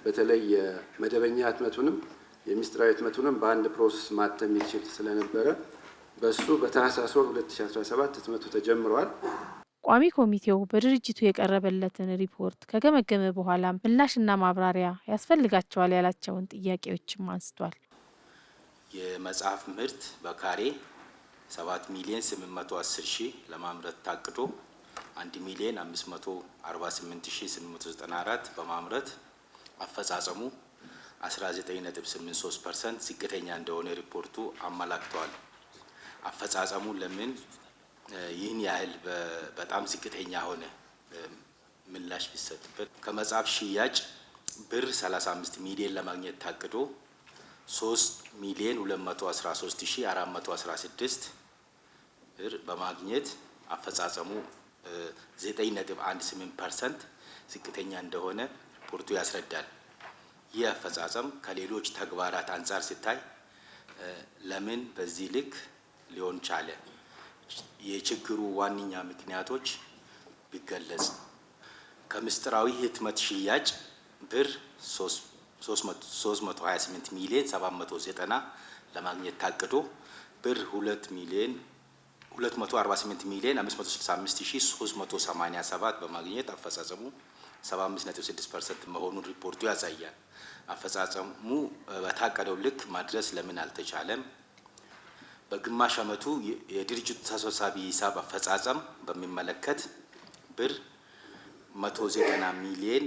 በተለይ የመደበኛ ህትመቱንም የሚስጥራዊ ህትመቱንም በአንድ ፕሮሰስ ማተም ይችል ስለነበረ በሱ በታህሳስ 2017 ህትመቱ ተጀምሯል። ቋሚ ኮሚቴው በድርጅቱ የቀረበለትን ሪፖርት ከገመገመ በኋላ ምላሽና ማብራሪያ ያስፈልጋቸዋል ያላቸውን ጥያቄዎችም አንስቷል። የመጽሐፍ ምርት በካሬ 7,810,000 ለማምረት ታቅዶ 1,548,894 በማምረት አፈጻጸሙ 19.83% ዝቅተኛ እንደሆነ ሪፖርቱ አመላክተዋል። አፈጻጸሙ ለምን ይህን ያህል በጣም ዝቅተኛ ሆነ ምላሽ ቢሰጥበት? ከመጽሐፍ ሽያጭ ብር 35 ሚሊዮን ለማግኘት ታቅዶ 3,213,416 ብር በማግኘት አፈጻጸሙ 9.18% ዝቅተኛ እንደሆነ ሪፖርቱ ያስረዳል። ይህ አፈጻጸም ከሌሎች ተግባራት አንጻር ሲታይ ለምን በዚህ ልክ ሊሆን ቻለ? የችግሩ ዋነኛ ምክንያቶች ቢገለጽ? ከምስጢራዊ ህትመት ሽያጭ ብር 328,790 ለማግኘት ታቅዶ ብር 2,248,565,387 በማግኘት አፈጻጸሙ 75.6% መሆኑን ሪፖርቱ ያሳያል። አፈጻጸሙ በታቀደው ልክ ማድረስ ለምን አልተቻለም? በግማሽ ዓመቱ የድርጅቱ ተሰብሳቢ ሂሳብ አፈጻጸም በሚመለከት ብር 190 ሚሊዮን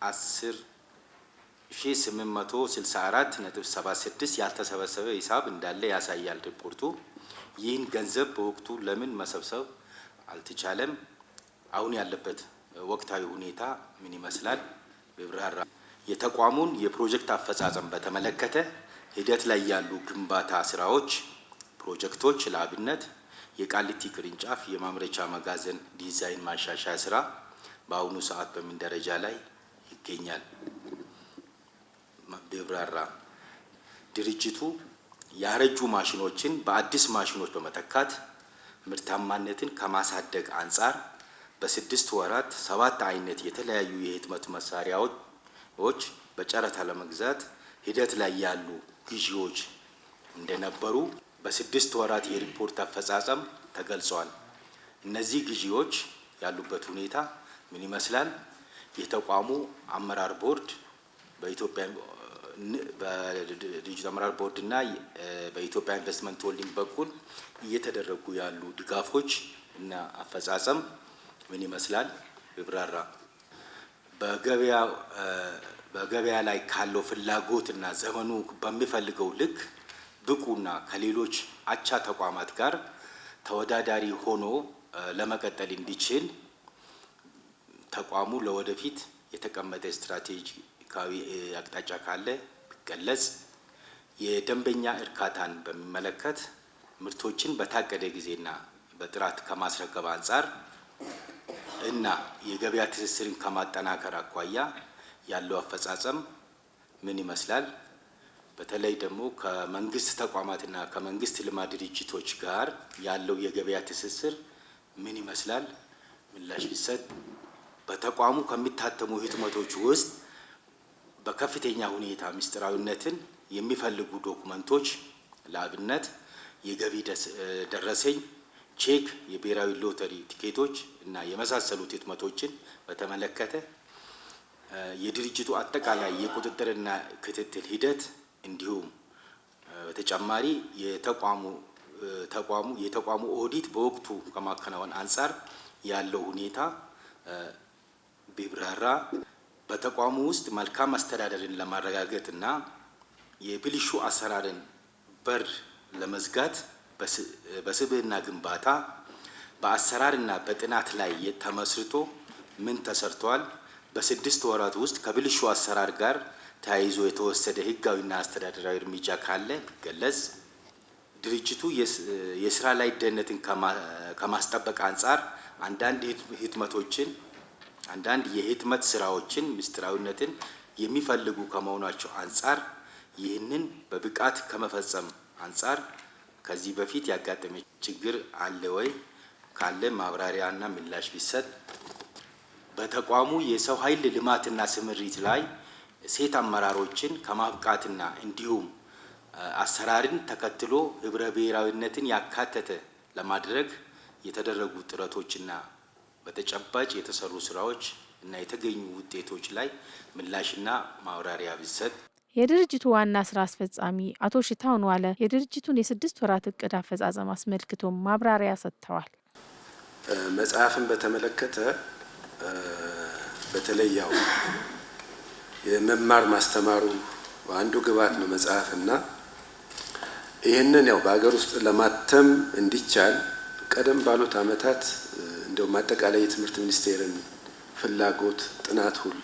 10,864.76 ያልተሰበሰበ ሂሳብ እንዳለ ያሳያል ሪፖርቱ። ይህን ገንዘብ በወቅቱ ለምን መሰብሰብ አልተቻለም? አሁን ያለበት ወቅታዊ ሁኔታ ምን ይመስላል? ቢብራራ። የተቋሙን የፕሮጀክት አፈጻጸም በተመለከተ ሂደት ላይ ያሉ ግንባታ ስራዎች ፕሮጀክቶች ለአብነት የቃሊቲ ቅርንጫፍ የማምረቻ መጋዘን ዲዛይን ማሻሻያ ስራ በአሁኑ ሰዓት በምን ደረጃ ላይ ይገኛል? ቢብራራ። ድርጅቱ ያረጁ ማሽኖችን በአዲስ ማሽኖች በመተካት ምርታማነትን ከማሳደግ አንጻር በ6 ወራት 7 አይነት የተለያዩ የህትመት መሳሪያዎች በጨረታ ለመግዛት ሂደት ላይ ያሉ ግዢዎች እንደነበሩ በ6 ወራት የሪፖርት አፈጻጸም ተገልጿል። እነዚህ ግዢዎች ያሉበት ሁኔታ ምን ይመስላል? የተቋሙ አመራር ቦርድ በድርጅቱ አመራር ቦርድ እና በኢትዮጵያ ኢንቨስትመንት ሆልዲንግ በኩል እየተደረጉ ያሉ ድጋፎች እና አፈጻጸም ምን ይመስላል? ቢብራራ። በገበያ ላይ ካለው ፍላጎት እና ዘመኑ በሚፈልገው ልክ ብቁና ከሌሎች አቻ ተቋማት ጋር ተወዳዳሪ ሆኖ ለመቀጠል እንዲችል ተቋሙ ለወደፊት የተቀመጠ ስትራቴጂካዊ አቅጣጫ ካለ ቢገለጽ። የደንበኛ እርካታን በሚመለከት ምርቶችን በታቀደ ጊዜና በጥራት ከማስረከብ አንጻር እና የገበያ ትስስርን ከማጠናከር አኳያ ያለው አፈጻጸም ምን ይመስላል? በተለይ ደግሞ ከመንግስት ተቋማትና ከመንግስት ልማት ድርጅቶች ጋር ያለው የገበያ ትስስር ምን ይመስላል? ምላሽ ቢሰጥ። በተቋሙ ከሚታተሙ ህትመቶች ውስጥ በከፍተኛ ሁኔታ ምስጢራዊነትን የሚፈልጉ ዶኩመንቶች ለአብነት የገቢ ደረሰኝ፣ ቼክ፣ የብሔራዊ ሎተሪ ቲኬቶች እና የመሳሰሉት ህትመቶችን በተመለከተ የድርጅቱ አጠቃላይ የቁጥጥርና ክትትል ሂደት እንዲሁም በተጨማሪ የተቋሙ ኦዲት በወቅቱ ከማከናወን አንጻር ያለው ሁኔታ ቢብራራ። በተቋሙ ውስጥ መልካም አስተዳደርን ለማረጋገጥ እና የብልሹ አሰራርን በር ለመዝጋት በስብዕና ግንባታ በአሰራርና በጥናት ላይ ተመስርቶ ምን ተሰርቷል? በ6 ወራት ውስጥ ከብልሹ አሰራር ጋር ተያይዞ የተወሰደ ህጋዊና አስተዳደራዊ እርምጃ ካለ ቢገለጽ። ድርጅቱ የስራ ላይ ደህንነትን ከማስጠበቅ አንጻር አንዳንድ የህትመት ስራዎችን ምስጢራዊነትን የሚፈልጉ ከመሆናቸው አንጻር ይህንን በብቃት ከመፈጸም አንጻር ከዚህ በፊት ያጋጠመ ችግር አለ ወይ? ካለ ማብራሪያና ምላሽ ቢሰጥ። በተቋሙ የሰው ኃይል ልማትና ስምሪት ላይ ሴት አመራሮችን ከማብቃትና እንዲሁም አሰራርን ተከትሎ ህብረ ብሔራዊነትን ያካተተ ለማድረግ የተደረጉ ጥረቶችና በተጨባጭ የተሰሩ ስራዎች እና የተገኙ ውጤቶች ላይ ምላሽና ማብራሪያ ቢሰጥ። የድርጅቱ ዋና ስራ አስፈጻሚ አቶ ሽታውን ዋለ የድርጅቱን የ6 ወራት እቅድ አፈጻጸም አስመልክቶ ማብራሪያ ሰጥተዋል። መጽሐፍን በተመለከተ በተለይ ያው የመማር ማስተማሩ አንዱ ግብዓት ነው መጽሐፍና ይህንን ያው በአገር ውስጥ ለማተም እንዲቻል ቀደም ባሉት አመታት እንደው ማጠቃላይ የትምህርት ሚኒስቴርን ፍላጎት ጥናት ሁሉ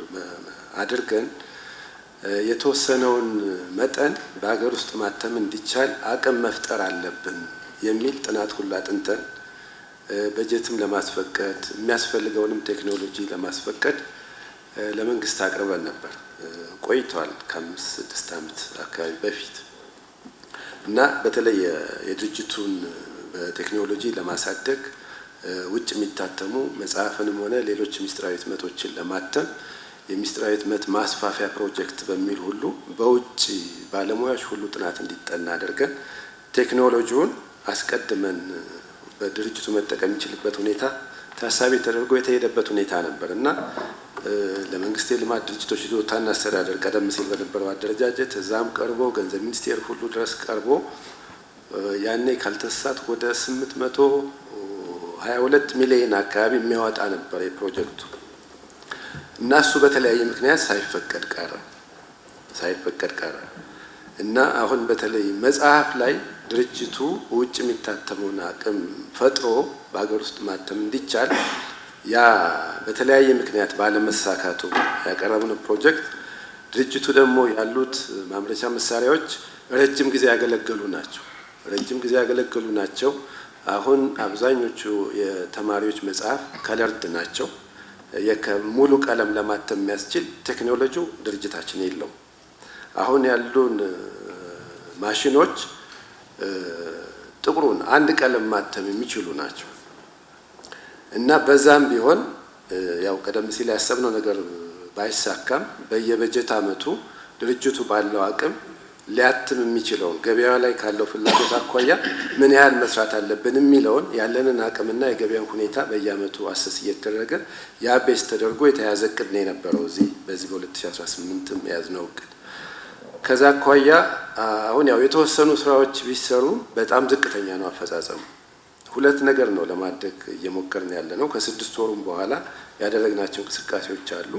አድርገን የተወሰነውን መጠን በአገር ውስጥ ማተም እንዲቻል አቅም መፍጠር አለብን የሚል ጥናት ሁሉ አጥንተን በጀትም ለማስፈቀድ የሚያስፈልገውንም ቴክኖሎጂ ለማስፈቀድ ለመንግስት አቅርበን ነበር ቆይቷል ከ5-6 ዓመት አካባቢ በፊት እና በተለይ የድርጅቱን በቴክኖሎጂ ለማሳደግ ውጭ የሚታተሙ መጽሐፍንም ሆነ ሌሎች ምስጢራዊ ህትመቶችን ለማተም የምስጢራዊ ህትመት ማስፋፊያ ፕሮጀክት በሚል ሁሉ በውጭ ባለሙያዎች ሁሉ ጥናት እንዲጠና አድርገን ቴክኖሎጂውን አስቀድመን በድርጅቱ መጠቀም የሚችልበት ሁኔታ ታሳቢ ተደርጎ የተሄደበት ሁኔታ ነበር እና ለመንግስት የልማት ድርጅቶች ይዞታና አስተዳደር ቀደም ሲል በነበረው አደረጃጀት እዛም ቀርቦ ገንዘብ ሚኒስቴር ሁሉ ድረስ ቀርቦ ያኔ ካልተሳት ወደ 822 ሚሊዮን አካባቢ የሚያወጣ ነበር የፕሮጀክቱ እና እሱ በተለያየ ምክንያት ሳይፈቀድ ቀረ እና አሁን በተለይ መጽሐፍ ላይ ድርጅቱ ውጭ የሚታተመውን አቅም ፈጥሮ በአገር ውስጥ ማተም እንዲቻል ያ በተለያየ ምክንያት ባለመሳካቱ ያቀረብነው ፕሮጀክት ድርጅቱ ደግሞ ያሉት ማምረቻ መሳሪያዎች ረጅም ጊዜ ያገለገሉ ናቸው። አሁን አብዛኞቹ የተማሪዎች መጽሐፍ ከለርድ ናቸው። ሙሉ ቀለም ለማተም የሚያስችል ቴክኖሎጂው ድርጅታችን የለውም። አሁን ያሉን ማሽኖች ጥቁሩን አንድ ቀለም ማተም የሚችሉ ናቸው እና በዛም ቢሆን ያው ቀደም ሲል ያሰብነው ነገር ባይሳካም በየበጀት አመቱ ድርጅቱ ባለው አቅም ሊያትም የሚችለውን ገበያው ላይ ካለው ፍላጎት አኳያ ምን ያህል መስራት አለብን የሚለውን ያለንን አቅምና የገበያን ሁኔታ በየአመቱ አሰስ እየተደረገ ያ ቤስ ተደርጎ የተያዘ እቅድ ነው የነበረው በዚህ በ2018 ያዝነው እቅድ። ከዛ አኳያ አሁን ያው የተወሰኑ ስራዎች ቢሰሩ በጣም ዝቅተኛ ነው አፈጻጸሙ። ሁለት ነገር ነው ለማድረግ እየሞከርን ያለ ነው። ከ6 ወሩም በኋላ ያደረግናቸው እንቅስቃሴዎች አሉ።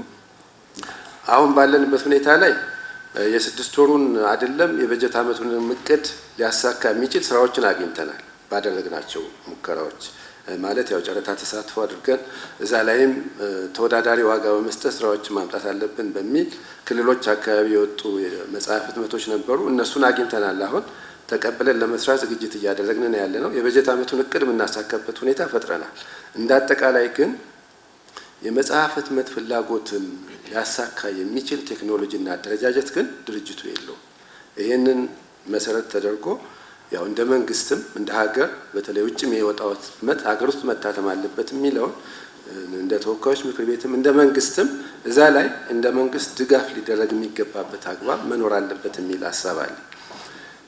አሁን ባለንበት ሁኔታ ላይ የ6 ወሩን አይደለም የበጀት አመቱን እቅድ ሊያሳካ የሚችል ስራዎችን አግኝተናል ባደረግናቸው ሙከራዎች ማለት ያው ጨረታ ተሳትፎ አድርገን እዛ ላይም ተወዳዳሪ ዋጋ በመስጠት ስራዎችን ማምጣት አለብን በሚል ክልሎች አካባቢ የወጡ መጽሐፍ ህትመቶች ነበሩ። እነሱን አግኝተናል። አሁን ተቀበለን ለመስራት ዝግጅት እያደረግን ነው ያለነው። የበጀት አመቱን እቅድ የምናሳካበት ሁኔታ ፈጥረናል። እንዳጠቃላይ ግን የመጽሐፍ ህትመት ፍላጎትን ሊያሳካ የሚችል ቴክኖሎጂና አደረጃጀት ግን ድርጅቱ የለውም። ይህንን መሰረት ተደርጎ ያው እንደ መንግስትም እንደ ሀገር በተለይ ውጭ የሚወጣው ህትመት ሀገር ውስጥ መታተም አለበት የሚለውን እንደ ተወካዮች ምክር ቤትም እንደ መንግስትም እዛ ላይ እንደ መንግስት ድጋፍ ሊደረግ የሚገባበት አግባብ መኖር አለበት የሚል ሀሳብ አለ።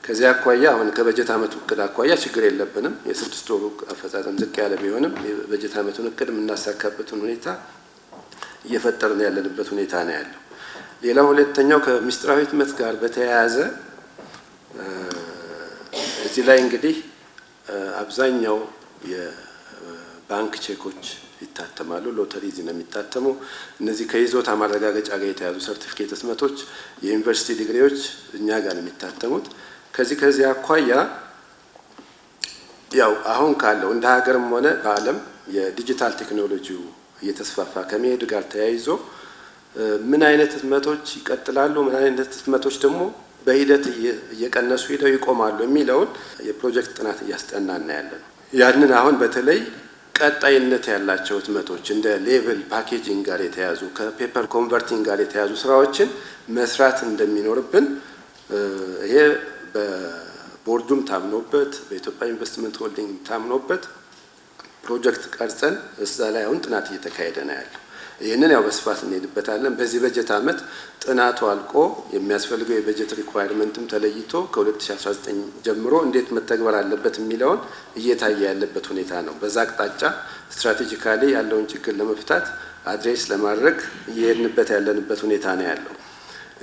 ከዚያ አኳያ አሁን ከበጀት አመቱ እቅድ አኳያ ችግር የለብንም። የ6 ወሩ አፈጻጸም ዝቅ ያለ ቢሆንም የበጀት አመቱን እቅድ የምናሳካበትን ሁኔታ እየፈጠርን ያለንበት ሁኔታ ነው ያለው። ሌላው ሁለተኛው ከምስጢራዊ ህትመት ጋር በተያያዘ እዚህ ላይ እንግዲህ አብዛኛው የባንክ ቼኮች ይታተማሉ። ሎተሪ እዚህ ነው የሚታተሙ። እነዚህ ከይዞታ ማረጋገጫ ጋር የተያዙ ሰርቲፊኬት ህትመቶች፣ የዩኒቨርሲቲ ዲግሪዎች እኛ ጋር ነው የሚታተሙት። ከዚህ አኳያ ያው አሁን ካለው እንደ ሀገርም ሆነ በዓለም የዲጂታል ቴክኖሎጂው እየተስፋፋ ከመሄድ ጋር ተያይዞ ምን አይነት ህትመቶች ይቀጥላሉ፣ ምን አይነት ህትመቶች ደግሞ በሂደት እየቀነሱ ሄደው ይቆማሉ የሚለውን የፕሮጀክት ጥናት እያስጠናን ያለን። ያንን አሁን በተለይ ቀጣይነት ያላቸው ህትመቶች እንደ ሌብል ፓኬጂንግ ጋር የተያዙ ከፔፐር ኮንቨርቲንግ ጋር የተያዙ ስራዎችን መስራት እንደሚኖርብን ይሄ በቦርዱም ታምኖበት በኢትዮጵያ ኢንቨስትመንት ሆልዲንግ ታምኖበት ፕሮጀክት ቀርጸን እዛ ላይ አሁን ጥናት እየተካሄደ ነው ያለው። ይህንን ያው በስፋት እንሄድበታለን። በዚህ በጀት ዓመት ጥናቱ አልቆ የሚያስፈልገው የበጀት ሪኳየርመንትም ተለይቶ ከ2019 ጀምሮ እንዴት መተግበር አለበት የሚለውን እየታየ ያለበት ሁኔታ ነው። በዛ አቅጣጫ ስትራቴጂካሊ ያለውን ችግር ለመፍታት አድሬስ ለማድረግ እየሄድንበት ያለንበት ሁኔታ ነው ያለው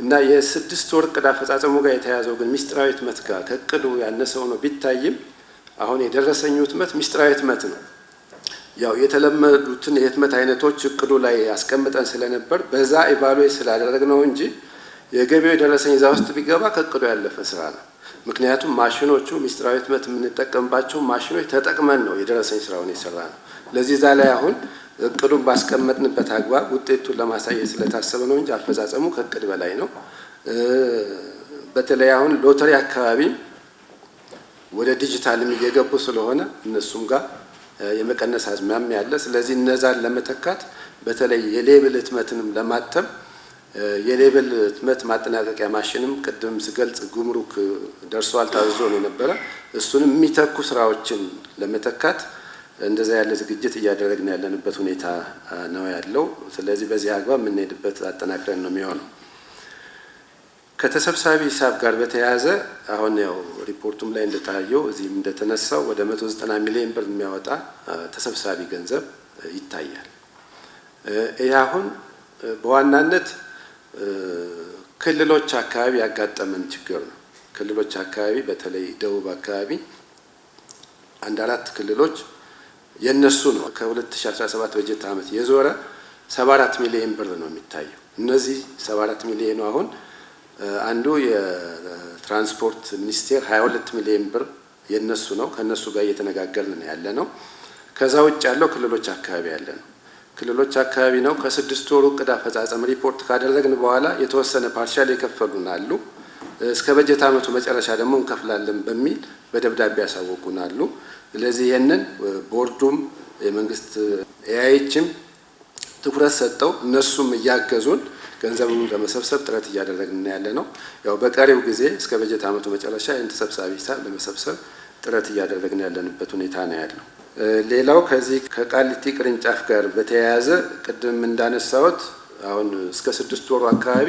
እና የስድስት ወር እቅድ አፈጻጸሙ ጋር የተያዘው ግን ሚስጥራዊ ህትመት ጋር ከእቅዱ ያነሰው ነው ቢታይም አሁን የደረሰኝ ህትመት ሚስጥራዊ ህትመት ነው። ያው የተለመዱትን የህትመት አይነቶች እቅዱ ላይ ያስቀምጠን ስለነበር በዛ ኢቫሉዌት ስላደረግነው እንጂ የገቢው የደረሰኝ እዛ ውስጥ ቢገባ ከእቅዱ ያለፈ ስራ ነው። ምክንያቱም ማሽኖቹ ሚስጥራዊ ህትመት የምንጠቀምባቸው ማሽኖች ተጠቅመን ነው የደረሰኝ ስራውን የሰራ ነው። ለዚህ እዛ ላይ አሁን እቅዱን ባስቀመጥንበት አግባብ ውጤቱን ለማሳየት ስለታሰበ ነው እንጂ አፈጻጸሙ ከእቅድ በላይ ነው። በተለይ አሁን ሎተሪ አካባቢ ወደ ዲጂታልም እየገቡ ስለሆነ እነሱም ጋር የመቀነስ አዝማሚያ ያለ። ስለዚህ እነዛን ለመተካት በተለይ የሌብል ህትመትንም ለማተም የሌብል ህትመት ማጠናቀቂያ ማሽንም ቅድም ስገልጽ ጉምሩክ ደርሷል ታዝዞ ነው የነበረ። እሱንም የሚተኩ ስራዎችን ለመተካት እንደዛ ያለ ዝግጅት እያደረግን ያለንበት ሁኔታ ነው ያለው። ስለዚህ በዚህ አግባብ የምንሄድበት አጠናክረን ነው የሚሆነው። ከተሰብሳቢ ሂሳብ ጋር በተያያዘ አሁን ያው ሪፖርቱም ላይ እንደታየው እዚህም እንደተነሳው ወደ 190 ሚሊዮን ብር የሚያወጣ ተሰብሳቢ ገንዘብ ይታያል። ይህ አሁን በዋናነት ክልሎች አካባቢ ያጋጠመን ችግር ነው። ክልሎች አካባቢ በተለይ ደቡብ አካባቢ አንድ 4 ክልሎች የነሱ ነው ከ2017 በጀት ዓመት የዞረ 74 ሚሊዮን ብር ነው የሚታየው። እነዚህ 74 ሚሊዮን አሁን አንዱ የትራንስፖርት ሚኒስቴር 22 ሚሊዮን ብር የነሱ ነው። ከነሱ ጋር እየተነጋገርን ያለ ነው። ከዛ ውጭ ያለው ክልሎች አካባቢ ያለ ነው። ክልሎች አካባቢ ነው። ከ6 ወሩ እቅድ አፈጻጸም ሪፖርት ካደረግን በኋላ የተወሰነ ፓርሻል የከፈሉን አሉ። እስከ በጀት ዓመቱ መጨረሻ ደግሞ እንከፍላለን በሚል በደብዳቤ ያሳወቁናሉ። ስለዚህ ይሄንን ቦርዱም የመንግስት ኤአይችም ትኩረት ሰጠው እነሱም እያገዙን ገንዘቡን ለመሰብሰብ ጥረት እያደረግን ያለ ነው። ያው በቀሪው ጊዜ እስከ በጀት ዓመቱ መጨረሻ ይህን ተሰብሳቢ ሂሳብ ለመሰብሰብ ጥረት እያደረግን ያለንበት ሁኔታ ነው ያለው። ሌላው ከዚህ ከቃሊቲ ቅርንጫፍ ጋር በተያያዘ ቅድም እንዳነሳሁት አሁን እስከ 6 ወሩ አካባቢ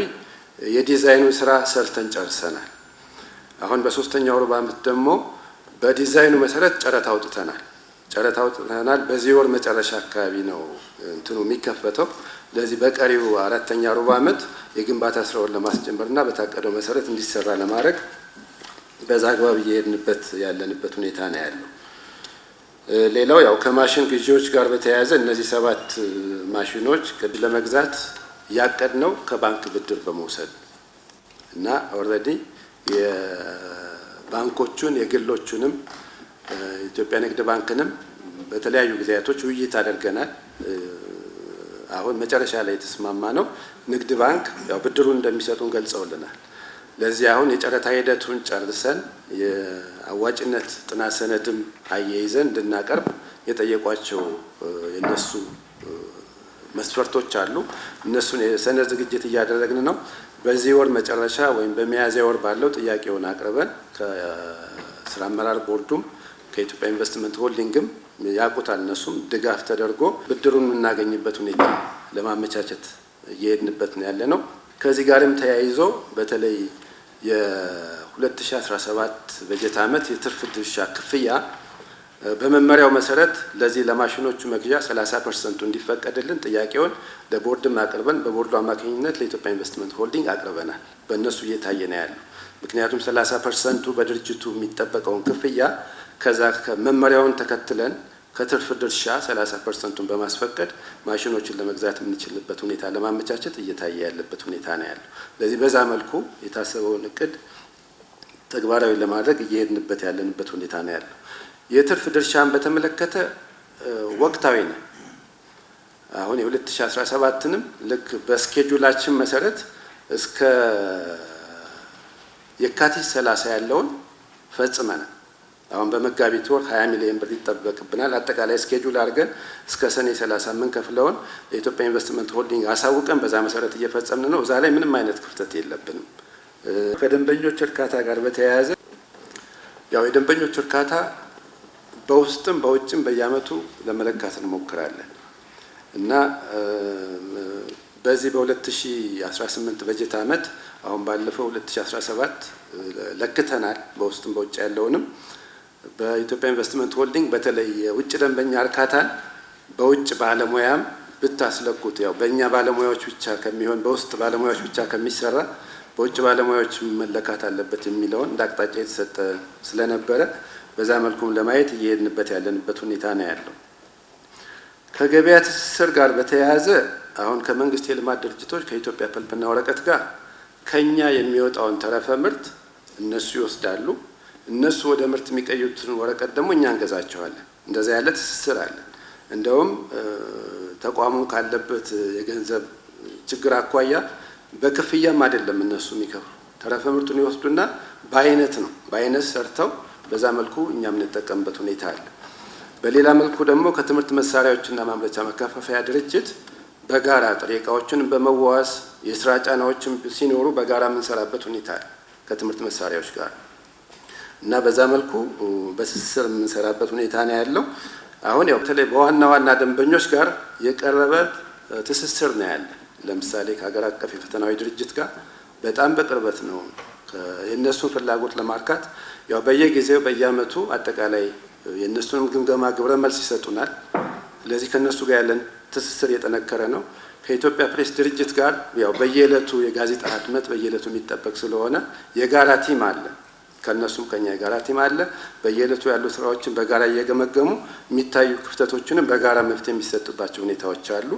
የዲዛይኑ ስራ ሰርተን ጨርሰናል። አሁን በ3ኛው ሩብ ዓመት ደግሞ በዲዛይኑ መሰረት ጨረታ አውጥተናል። በዚህ ወር መጨረሻ አካባቢ ነው እንትኑ የሚከፈተው። ለዚህ በቀሪው 4ኛ ሩብ ዓመት የግንባታ ስራውን ለማስጀመርና በታቀደው መሰረት እንዲሰራ ለማድረግ በዛ አግባብ እየሄድንበት ያለንበት ሁኔታ ነው ያለው። ሌላው ያው ከማሽን ግዢዎች ጋር በተያያዘ እነዚህ 7 ማሽኖች ለመግዛት ያቀድነው ከባንክ ብድር በመውሰድ እና ኦልሬዲ የባንኮቹን የግሎቹንም ኢትዮጵያ ንግድ ባንክንም በተለያዩ ጊዜያቶች ውይይት አድርገናል። አሁን መጨረሻ ላይ የተስማማ ነው። ንግድ ባንክ ያው ብድሩን እንደሚሰጡን ገልጸውልናል። ለዚህ አሁን የጨረታ ሂደቱን ጨርሰን የአዋጭነት ጥናት ሰነድም አያይዘን እንድናቀርብ የጠየቋቸው የነሱ መስፈርቶች አሉ። እነሱን የሰነድ ዝግጅት እያደረግን ነው። በዚህ ወር መጨረሻ ወይም በሚያዝያ ወር ባለው ጥያቄውን አቅርበን ከስራ አመራር ቦርዱም ከኢትዮጵያ ኢንቨስትመንት ሆልዲንግም ያውቁታል እነሱም ድጋፍ ተደርጎ ብድሩን የምናገኝበት ሁኔታ ለማመቻቸት እየሄድንበት ነው ያለ ነው። ከዚህ ጋርም ተያይዞ በተለይ የ2017 በጀት ዓመት የትርፍ ድርሻ ክፍያ በመመሪያው መሰረት ለዚህ ለማሽኖቹ መግዣ 30% እንዲፈቀድልን ጥያቄውን ለቦርድም አቅርበን በቦርዱ አማካኝነት ለኢትዮጵያ ኢንቨስትመንት ሆልዲንግ አቅርበናል። በእነሱ እየታየ ነው ያለው። ምክንያቱም 30% በድርጅቱ የሚጠበቀውን ክፍያ ከዛ መመሪያውን ተከትለን ከትርፍ ድርሻ 30%ን በማስፈቀድ ማሽኖችን ለመግዛት የምንችልበት ሁኔታ ለማመቻቸት እየታየ ያለበት ሁኔታ ነው ያለው። ስለዚህ በዛ መልኩ የታሰበውን እቅድ ተግባራዊ ለማድረግ እየሄድንበት ያለንበት ሁኔታ ነው ያለው። የትርፍ ድርሻን በተመለከተ ወቅታዊ ነው። አሁን የ2017ንም ልክ በስኬጁላችን መሰረት እስከ የካቲት 30 ያለውን ፈጽመናል። አሁን በመጋቢት ወር 20 ሚሊዮን ብር ይጠበቅብናል። አጠቃላይ ስኬጁል አድርገን እስከ ሰኔ 30 የምንከፍለውን የኢትዮጵያ ኢንቨስትመንት ሆልዲንግ አሳውቀን በዛ መሰረት እየፈጸምን ነው። እዛ ላይ ምንም አይነት ክፍተት የለብንም። ከደንበኞች እርካታ ጋር በተያያዘ ያው የደንበኞች እርካታ በውስጥም በውጭም በየአመቱ ለመለካት እንሞክራለን እና በዚህ በ2018 በጀት አመት አሁን ባለፈው 2017 ለክተናል። በውስጥም በውጭ ያለውንም በኢትዮጵያ ኢንቨስትመንት ሆልዲንግ በተለይ የውጭ ደንበኛ እርካታን በውጭ ባለሙያም ብታስለኩት ያው በእኛ ባለሙያዎች ብቻ ከሚሆን በውስጥ ባለሙያዎች ብቻ ከሚሰራ በውጭ ባለሙያዎች መለካት አለበት የሚለውን እንደ አቅጣጫ የተሰጠ ስለነበረ በዛ መልኩም ለማየት እየሄድንበት ያለንበት ሁኔታ ነው ያለው። ከገበያ ትስስር ጋር በተያያዘ አሁን ከመንግስት የልማት ድርጅቶች ከኢትዮጵያ ፐልፕና ወረቀት ጋር ከኛ የሚወጣውን ተረፈ ምርት እነሱ ይወስዳሉ። እነሱ ወደ ምርት የሚቀይሩትን ወረቀት ደግሞ እኛ እንገዛቸዋለን። እንደዛ ያለ ትስስር አለ። እንደውም ተቋሙ ካለበት የገንዘብ ችግር አኳያ በክፍያም አይደለም እነሱ የሚከፍሉ ተረፈ ምርቱን ይወስዱና በአይነት ነው በአይነት ሰርተው በዛ መልኩ እኛም እንጠቀምበት ሁኔታ አለ። በሌላ መልኩ ደግሞ ከትምህርት መሳሪያዎችና ማምረቻ መከፋፈያ ድርጅት በጋራ ጥሬ ዕቃዎችን በመዋዋስ የስራ ጫናዎችን ሲኖሩ በጋራ የምንሰራበት ሁኔታ አለ ከትምህርት መሳሪያዎች ጋር እና በዛ መልኩ በትስስር የምንሰራበት ሁኔታ ነው ያለው። አሁን ያው በተለይ በዋና ዋና ደንበኞች ጋር የቀረበ ትስስር ነው ያለ። ለምሳሌ ከሀገር አቀፍ የፈተናዊ ድርጅት ጋር በጣም በቅርበት ነው የእነሱን ፍላጎት ለማርካት ያው በየጊዜው በየአመቱ አጠቃላይ የእነሱንም ግምገማ ግብረ መልስ ይሰጡናል። ስለዚህ ከእነሱ ጋር ያለን ትስስር የጠነከረ ነው። ከኢትዮጵያ ፕሬስ ድርጅት ጋር ያው በየዕለቱ የጋዜጣ ህትመት በየዕለቱ የሚጠበቅ ስለሆነ የጋራ ቲም አለ። ከነሱም ከኛ የጋራ ቲም አለ። በየዕለቱ ያሉ ስራዎችን በጋራ እየገመገሙ የሚታዩ ክፍተቶችንም በጋራ መፍትሄ የሚሰጥባቸው ሁኔታዎች አሉ።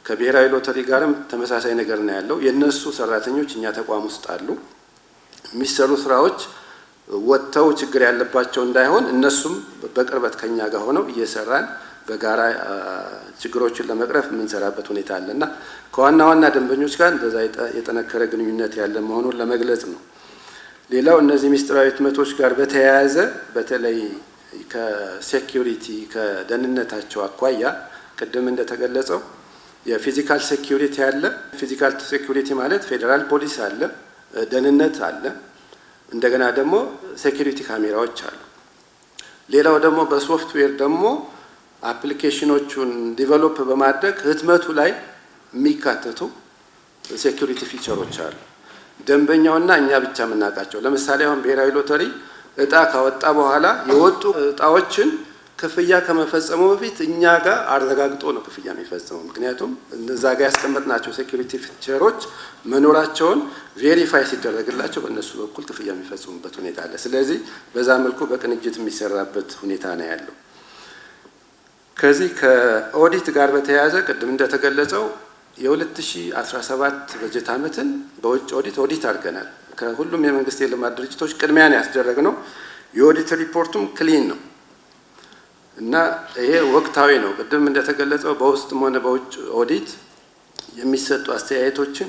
ከብሔራዊ ሎተሪ ጋርም ተመሳሳይ ነገር ነው ያለው። የነሱ ሰራተኞች እኛ ተቋም ውስጥ አሉ። የሚሰሩ ስራዎች ወጥተው ችግር ያለባቸው እንዳይሆን እነሱም በቅርበት ከኛ ጋር ሆነው እየሰራን በጋራ ችግሮችን ለመቅረፍ የምንሰራበት ሁኔታ አለና ከዋና ዋና ደንበኞች ጋር እንደዛ የጠነከረ ግንኙነት ያለ መሆኑን ለመግለጽ ነው። ሌላው እነዚህ ምስጢራዊ ህትመቶች ጋር በተያያዘ በተለይ ከሴኩሪቲ ከደህንነታቸው አኳያ ቅድም እንደተገለጸው የፊዚካል ሴኩሪቲ አለ። ፊዚካል ሴኩሪቲ ማለት ፌዴራል ፖሊስ አለ፣ ደህንነት አለ፣ እንደገና ደግሞ ሴኩሪቲ ካሜራዎች አሉ። ሌላው ደግሞ በሶፍትዌር ደግሞ አፕሊኬሽኖቹን ዲቨሎፕ በማድረግ ህትመቱ ላይ የሚካተቱ ሴኩሪቲ ፊቸሮች አሉ። ደንበኛውና እኛ ብቻ የምናውቃቸው። ለምሳሌ አሁን ብሔራዊ ሎተሪ እጣ ካወጣ በኋላ የወጡ እጣዎችን ክፍያ ከመፈጸሙ በፊት እኛ ጋር አረጋግጦ ነው ክፍያ የሚፈጸመው። ምክንያቱም እዛ ጋር ያስቀመጥናቸው ሴኩሪቲ ፊቸሮች መኖራቸውን ቬሪፋይ ሲደረግላቸው በእነሱ በኩል ክፍያ የሚፈጽሙበት ሁኔታ አለ። ስለዚህ በዛ መልኩ በቅንጅት የሚሰራበት ሁኔታ ነው ያለው። ከዚህ ከኦዲት ጋር በተያያዘ ቅድም እንደተገለጸው የ2017 በጀት ዓመትን በውጭ ኦዲት አድርገናል። ከሁሉም የመንግስት የልማት ድርጅቶች ቅድሚያ ነው ያስደረግነው። የኦዲት ሪፖርቱም ክሊን ነው እና ይሄ ወቅታዊ ነው። ቅድም እንደተገለጸው በውስጥም ሆነ በውጭ ኦዲት የሚሰጡ አስተያየቶችን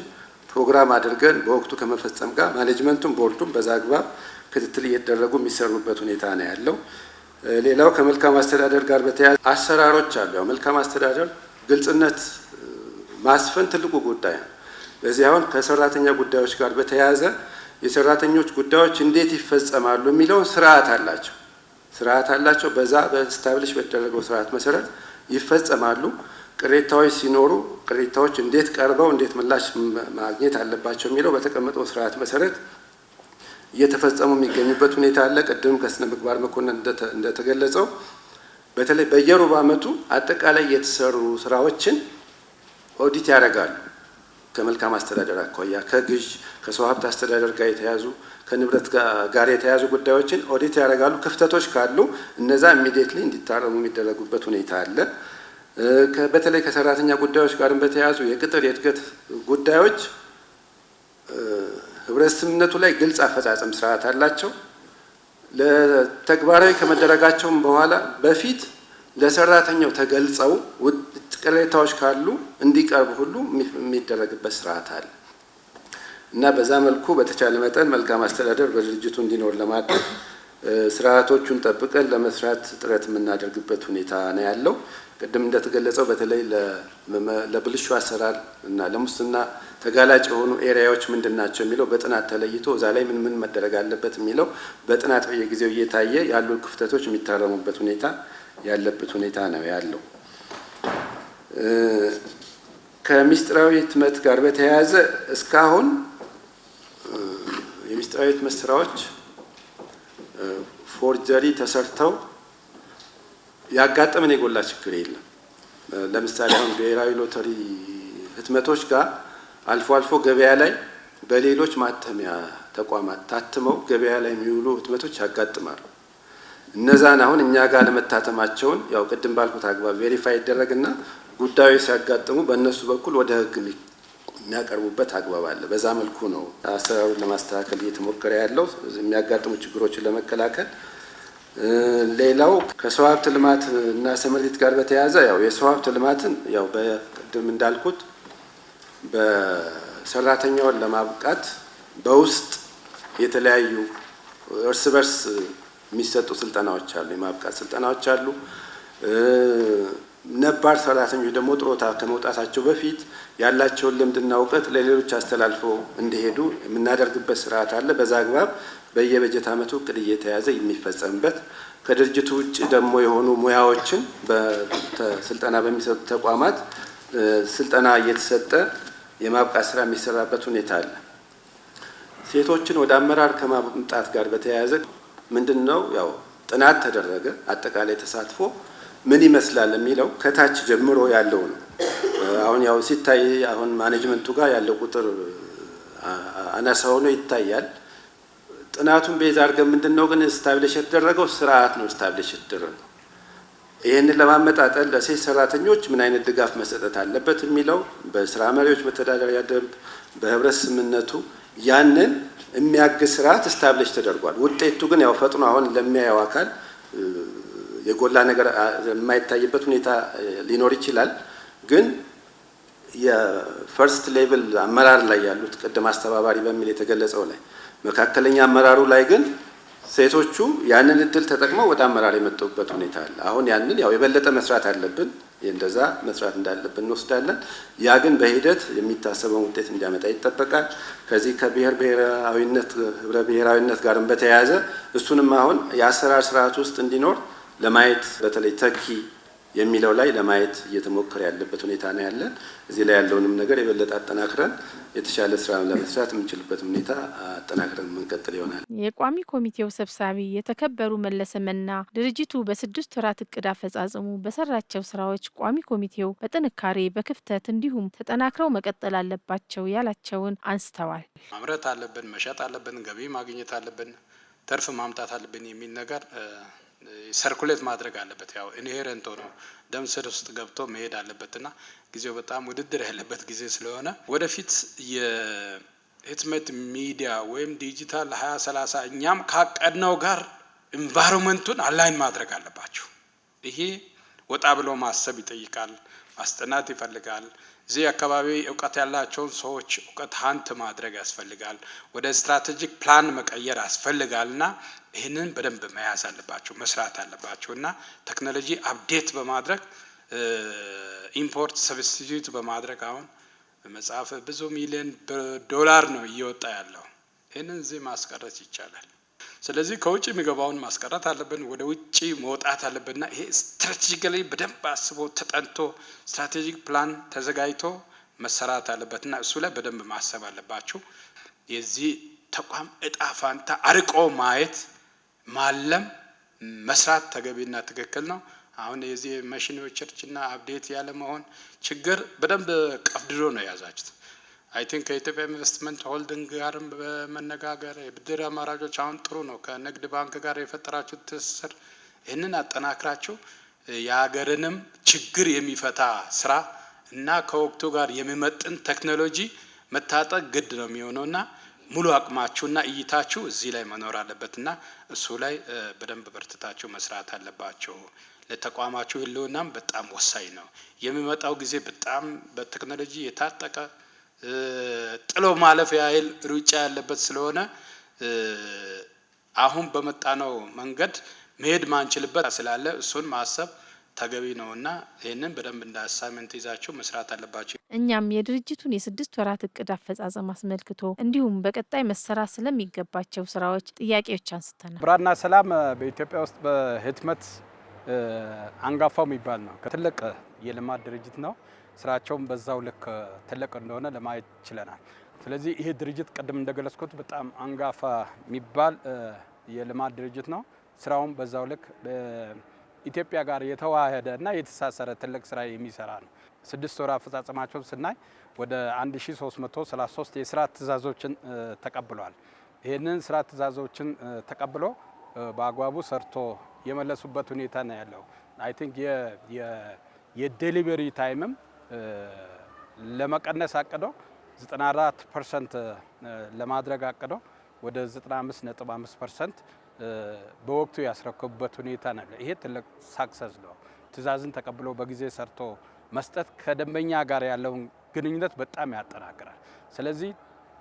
ፕሮግራም አድርገን በወቅቱ ከመፈጸም ጋር ማኔጅመንቱም ቦርዱም በዛ አግባብ ክትትል እየተደረጉ የሚሰሩበት ሁኔታ ነው ያለው። ሌላው ከመልካም አስተዳደር ጋር በተያያዘ አሰራሮች አሉ። ያው መልካም አስተዳደር ግልጽነት ማስፈን ትልቁ ጉዳይ ነው። ለዚህ አሁን ከሰራተኛ ጉዳዮች ጋር በተያያዘ የሰራተኞች ጉዳዮች እንዴት ይፈጸማሉ የሚለውን ስርዓት አላቸው። በዛ በስታብሊሽ በተደረገው ስርዓት መሰረት ይፈጸማሉ። ቅሬታዎች ሲኖሩ ቅሬታዎች እንዴት ቀርበው እንዴት ምላሽ ማግኘት አለባቸው የሚለው በተቀመጠው ስርዓት መሰረት እየተፈጸሙ የሚገኙበት ሁኔታ አለ። ቅድም ከስነ ምግባር መኮንን እንደተገለጸው በተለይ በየሩብ ዓመቱ አጠቃላይ የተሰሩ ስራዎችን ኦዲት ያደርጋሉ። ከመልካም አስተዳደር አኳያ ከግዥ ከሰው ሀብት አስተዳደር ጋር የተያዙ ከንብረት ጋር የተያዙ ጉዳዮችን ኦዲት ያደርጋሉ። ክፍተቶች ካሉ እነዛ ኢሚዲየትሊ እንዲታረሙ የሚደረጉበት ሁኔታ አለ። በተለይ ከሰራተኛ ጉዳዮች ጋርም በተያዙ የቅጥር የእድገት ጉዳዮች ህብረት ስምምነቱ ላይ ግልጽ አፈጻጸም ስርዓት አላቸው። ለተግባራዊ ከመደረጋቸውም በኋላ በፊት ለሰራተኛው ተገልጸው ቅሬታዎች ካሉ እንዲቀርቡ ሁሉ የሚደረግበት ስርዓት አለ እና በዛ መልኩ በተቻለ መጠን መልካም አስተዳደር በድርጅቱ እንዲኖር ለማድረግ ስርዓቶቹን ጠብቀን ለመስራት ጥረት የምናደርግበት ሁኔታ ነው ያለው። ቅድም እንደተገለጸው በተለይ ለብልሹ አሰራር እና ለሙስና ተጋላጭ የሆኑ ኤሪያዎች ምንድናቸው የሚለው በጥናት ተለይቶ እዛ ላይ ምን መደረግ አለበት የሚለው በጥናት በየጊዜው እየታየ ያሉ ክፍተቶች የሚታረሙበት ሁኔታ ያለበት ሁኔታ ነው ያለው። ከሚስጥራዊ ህትመት ጋር በተያያዘ እስካሁን የሚስጥራዊ ህትመት ስራዎች ፎርጀሪ ተሰርተው ያጋጠመን የጎላ ችግር የለም። ለምሳሌ አሁን ብሔራዊ ሎተሪ ህትመቶች ጋር አልፎ አልፎ ገበያ ላይ በሌሎች ማተሚያ ተቋማት ታትመው ገበያ ላይ የሚውሉ ህትመቶች ያጋጥማሉ። እነዛን አሁን እኛ ጋር ለመታተማቸውን ያው ቅድም ባልኩት አግባብ ቬሪፋይ ይደረግና ጉዳዮች ሲያጋጥሙ በእነሱ በኩል ወደ ህግ የሚያቀርቡበት አግባብ አለ። በዛ መልኩ ነው አሰራሩን ለማስተካከል እየተሞከረ ያለው የሚያጋጥሙ ችግሮችን ለመከላከል። ሌላው ከሰው ሀብት ልማት እና ስምሪት ጋር በተያያዘ ያው የሰው ሀብት ልማትን ያው በቅድም እንዳልኩት በሰራተኛውን ለማብቃት በውስጥ የተለያዩ እርስ በርስ የሚሰጡ ስልጠናዎች አሉ፣ የማብቃት ስልጠናዎች አሉ። ነባር ሰራተኞች ደግሞ ጥሮታ ከመውጣታቸው በፊት ያላቸውን ልምድና እውቀት ለሌሎች አስተላልፈው እንዲሄዱ የምናደርግበት ስርዓት አለ። በዛ አግባብ በየበጀት ዓመቱ እቅድ እየተያዘ የሚፈጸምበት ከድርጅቱ ውጭ ደግሞ የሆኑ ሙያዎችን በስልጠና በሚሰጡ ተቋማት ስልጠና እየተሰጠ የማብቃት ስራ የሚሰራበት ሁኔታ አለ። ሴቶችን ወደ አመራር ከማምጣት ጋር በተያያዘ ምንድነው ያው ጥናት ተደረገ። አጠቃላይ ተሳትፎ ምን ይመስላል የሚለው ከታች ጀምሮ ያለው ነው። አሁን ያው ሲታይ አሁን ማኔጅመንቱ ጋር ያለው ቁጥር አናሳ ሆኖ ይታያል። ጥናቱን ቤዝ አድርገን ምንድነው ግን ስታብሊሽ የተደረገው ስርዓት ነው ስታብሊሽ የተደረገው። ይህንን ለማመጣጠል ለሴት ሰራተኞች ምን አይነት ድጋፍ መሰጠት አለበት የሚለው በስራ መሪዎች መተዳደሪያ ደንብ በህብረት ስምምነቱ ያንን የሚያግዝ ስርዓት ስታብሊሽ ተደርጓል። ውጤቱ ግን ያው ፈጥኖ አሁን ለሚያየው አካል የጎላ ነገር የማይታይበት ሁኔታ ሊኖር ይችላል። ግን የፈርስት ሌቭል አመራር ላይ ያሉት ቅድም አስተባባሪ በሚል የተገለጸው ላይ መካከለኛ አመራሩ ላይ ግን ሴቶቹ ያንን እድል ተጠቅመው ወደ አመራር የመጡበት ሁኔታ አለ። አሁን ያንን ያው የበለጠ መስራት አለብን፣ እንደዛ መስራት እንዳለብን እንወስዳለን። ያ ግን በሂደት የሚታሰበውን ውጤት እንዲያመጣ ይጠበቃል። ከዚህ ከብሔር ብሔራዊነት ህብረ ብሔራዊነት ጋርም በተያያዘ እሱንም አሁን የአሰራር ስርዓት ውስጥ እንዲኖር ለማየት በተለይ ተኪ የሚለው ላይ ለማየት እየተሞከረ ያለበት ሁኔታ ነው ያለን። እዚህ ላይ ያለውንም ነገር የበለጠ አጠናክረን የተሻለ ስራ ለመስራት የምንችልበት ሁኔታ አጠናክረን የምንቀጥል ይሆናል። የቋሚ ኮሚቴው ሰብሳቢ የተከበሩ መለሰ መና ድርጅቱ በ6 ወራት እቅድ አፈጻጸሙ በሰራቸው ስራዎች ቋሚ ኮሚቴው በጥንካሬ በክፍተት እንዲሁም ተጠናክረው መቀጠል አለባቸው ያላቸውን አንስተዋል። ማምረት አለብን፣ መሸጥ አለብን፣ ገቢ ማግኘት አለብን፣ ተርፍ ማምጣት አለብን የሚል ነገር ሰርኩሌት ማድረግ አለበት። ያው ኢንሄረንት ሆኖ ደም ስር ውስጥ ገብቶ መሄድ አለበትና ጊዜው በጣም ውድድር ያለበት ጊዜ ስለሆነ ወደፊት የህትመት ሚዲያ ወይም ዲጂታል 2030 እኛም ካቀድነው ጋር ኢንቫይሮንመንቱን አላይን ማድረግ አለባቸው። ይሄ ወጣ ብሎ ማሰብ ይጠይቃል፣ ማስጠናት ይፈልጋል። እዚህ አካባቢ እውቀት ያላቸውን ሰዎች እውቀት ሀንት ማድረግ ያስፈልጋል። ወደ ስትራቴጂክ ፕላን መቀየር ያስፈልጋልና ይህንን በደንብ መያዝ አለባቸው፣ መስራት አለባቸው እና ቴክኖሎጂ አፕዴት በማድረግ ኢምፖርት ሰብስቲቱት በማድረግ አሁን መጽሐፍ ብዙ ሚሊዮን ዶላር ነው እየወጣ ያለው። ይህንን እዚህ ማስቀረት ይቻላል። ስለዚህ ከውጭ የሚገባውን ማስቀረት አለብን፣ ወደ ውጭ መውጣት አለብንና ይሄ ስትራቴጂካሊ በደንብ አስቦ ተጠንቶ ስትራቴጂክ ፕላን ተዘጋጅቶ መሰራት አለበትና እሱ ላይ በደንብ ማሰብ አለባቸው። የዚህ ተቋም እጣ ፋንታ አርቆ ማየት ማለም መስራት ተገቢና ትክክል ነው። አሁን የዚህ ማሽኖችና አፕዴት ያለ መሆን ችግር በደንብ ቀፍድዶ ነው ያዛችሁት። አይ ቲንክ ከኢትዮጵያ ኢንቨስትመንት ሆልዲንግ ጋርም በመነጋገር የብድር አማራጮች አሁን ጥሩ ነው። ከንግድ ባንክ ጋር የፈጠራችሁ ትስስር ይህንን አጠናክራችሁ የሀገርንም ችግር የሚፈታ ስራ እና ከወቅቱ ጋር የሚመጥን ቴክኖሎጂ መታጠቅ ግድ ነው የሚሆነውና ሙሉ አቅማችሁና እይታችሁ እዚህ ላይ መኖር አለበትና እሱ ላይ በደንብ በርትታችሁ መስራት አለባችሁ ለተቋማችሁ ህልውናም በጣም ወሳኝ ነው። የሚመጣው ጊዜ በጣም በቴክኖሎጂ የታጠቀ ጥሎ ማለፍ ያህል ሩጫ ያለበት ስለሆነ አሁን በመጣነው መንገድ መሄድ ማንችልበት ስላለ እሱን ማሰብ ተገቢ ነውና ይህንን በደንብ እንደ አሳይመንት ይዛችሁ መስራት አለባችሁ። እኛም የድርጅቱን የ6 ወራት እቅድ አፈጻጸም አስመልክቶ እንዲሁም በቀጣይ መሰራት ስለሚገባቸው ስራዎች ጥያቄዎች አንስተናል። ብርሃንና ሰላም በኢትዮጵያ ውስጥ በህትመት አንጋፋው የሚባል ነው። ትልቅ የልማት ድርጅት ነው። ስራቸውም በዛው ልክ ትልቅ እንደሆነ ለማየት ችለናል። ስለዚህ ይሄ ድርጅት ቅድም እንደገለጽኩት በጣም አንጋፋ የሚባል የልማት ድርጅት ነው። ስራውም በዛው ልክ ኢትዮጵያ ጋር የተዋሃደ እና የተሳሰረ ትልቅ ስራ የሚሰራ ነው። 6 ወር አፈጻጸማቸው ስናይ ወደ 1333 የስራ ትእዛዞችን ተቀብሏል። ይህንን ስራ ትእዛዞችን ተቀብሎ በአግባቡ ሰርቶ የመለሱበት ሁኔታ ነው ያለው። አይ ቲንክ የዴሊቨሪ ታይምም ለመቀነስ አቅዶ 94% ለማድረግ አቅዶ ወደ 95.5% በወቅቱ ያስረከቡበት ሁኔታ ነው። ይሄ ትልቅ ሳክሰስ ነው። ትእዛዝን ተቀብሎ በጊዜ ሰርቶ መስጠት ከደንበኛ ጋር ያለውን ግንኙነት በጣም ያጠናክራል። ስለዚህ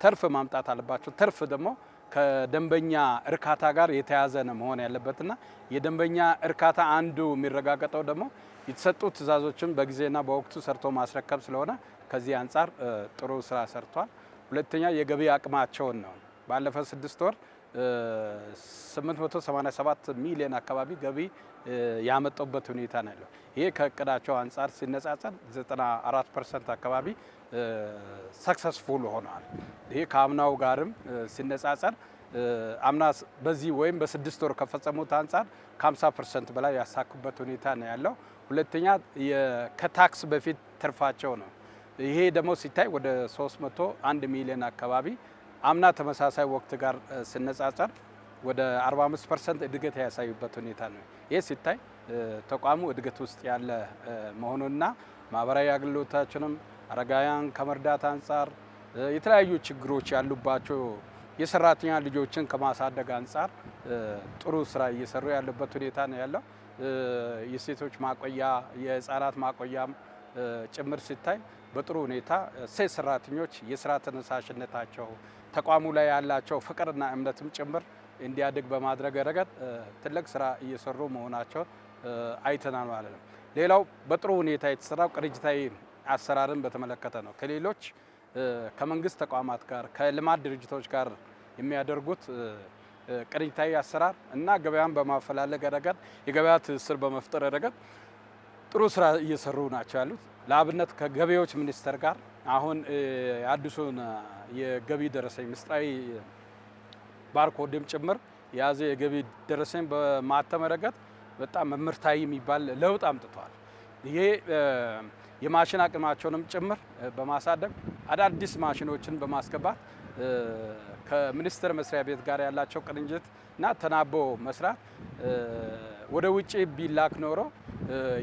ተርፍ ማምጣት አለባቸው። ተርፍ ደግሞ ከደንበኛ እርካታ ጋር የተያዘ ነው መሆን ያለበትና የደንበኛ እርካታ አንዱ የሚረጋገጠው ደግሞ የተሰጡ ትእዛዞችን በጊዜና በወቅቱ ሰርቶ ማስረከብ ስለሆነ ከዚህ አንጻር ጥሩ ስራ ሰርቷል። ሁለተኛ የገቢ አቅማቸውን ነው። ባለፈው 6 ወር 887 ሚሊዮን አካባቢ ገቢ ያመጣበት ሁኔታ ነው ያለው። ይሄ ከእቅዳቸው አንጻር ሲነጻጸር 94% አካባቢ ሰክሰስፉል ሆነዋል። ይሄ ከአምናው ጋርም ሲነጻጸር አምና በዚህ ወይም በ6 ወር ከፈጸሙት አንጻር ከ50% በላይ ያሳኩበት ሁኔታ ነው ያለው። ሁለተኛ ከታክስ በፊት ትርፋቸው ነው። ይሄ ደግሞ ሲታይ ወደ 301 ሚሊዮን አካባቢ አምና ተመሳሳይ ወቅት ጋር ሲነጻጸር ወደ 45% እድገት ያሳዩበት ሁኔታ ነው። ይህ ሲታይ ተቋሙ እድገት ውስጥ ያለ መሆኑንና ማህበራዊ አገልግሎታችንም አረጋውያን ከመርዳት አንጻር የተለያዩ ችግሮች ያሉባቸው የሰራተኛ ልጆችን ከማሳደግ አንጻር ጥሩ ስራ እየሰሩ ያለበት ሁኔታ ነው ያለው። የሴቶች ማቆያ የህፃናት ማቆያም ጭምር ሲታይ በጥሩ ሁኔታ ሴት ሰራተኞች የስራ ተነሳሽነታቸው ተቋሙ ላይ ያላቸው ፍቅርና እምነትም ጭምር እንዲያድግ በማድረግ ረገድ ትልቅ ስራ እየሰሩ መሆናቸው አይተናል ማለት ነው። ሌላው በጥሩ ሁኔታ የተሰራው ቅንጅታዊ አሰራርን በተመለከተ ነው። ከሌሎች ከመንግስት ተቋማት ጋር ከልማት ድርጅቶች ጋር የሚያደርጉት ቅንጅታዊ አሰራር እና ገበያን በማፈላለግ ረገድ የገበያ ትስስር በመፍጠር ረገድ ጥሩ ስራ እየሰሩ ናቸው ያሉት። ለአብነት ከገቢዎች ሚኒስቴር ጋር አሁን አዲሱን የገቢ ደረሰኝ ምስጢራዊ ባርኮድም ጭምር የያዘ የገቢ ደረሰኝ በማተም ረገድ በጣም ምርታዊ የሚባል ለውጥ አምጥቷል። ይሄ የማሽን አቅማቸውንም ጭምር በማሳደግ አዳዲስ ማሽኖችን በማስገባት ከሚኒስቴር መስሪያ ቤት ጋር ያላቸው ቅንጅት እና ተናቦ መስራት ወደ ውጭ ቢላክ ኖሮ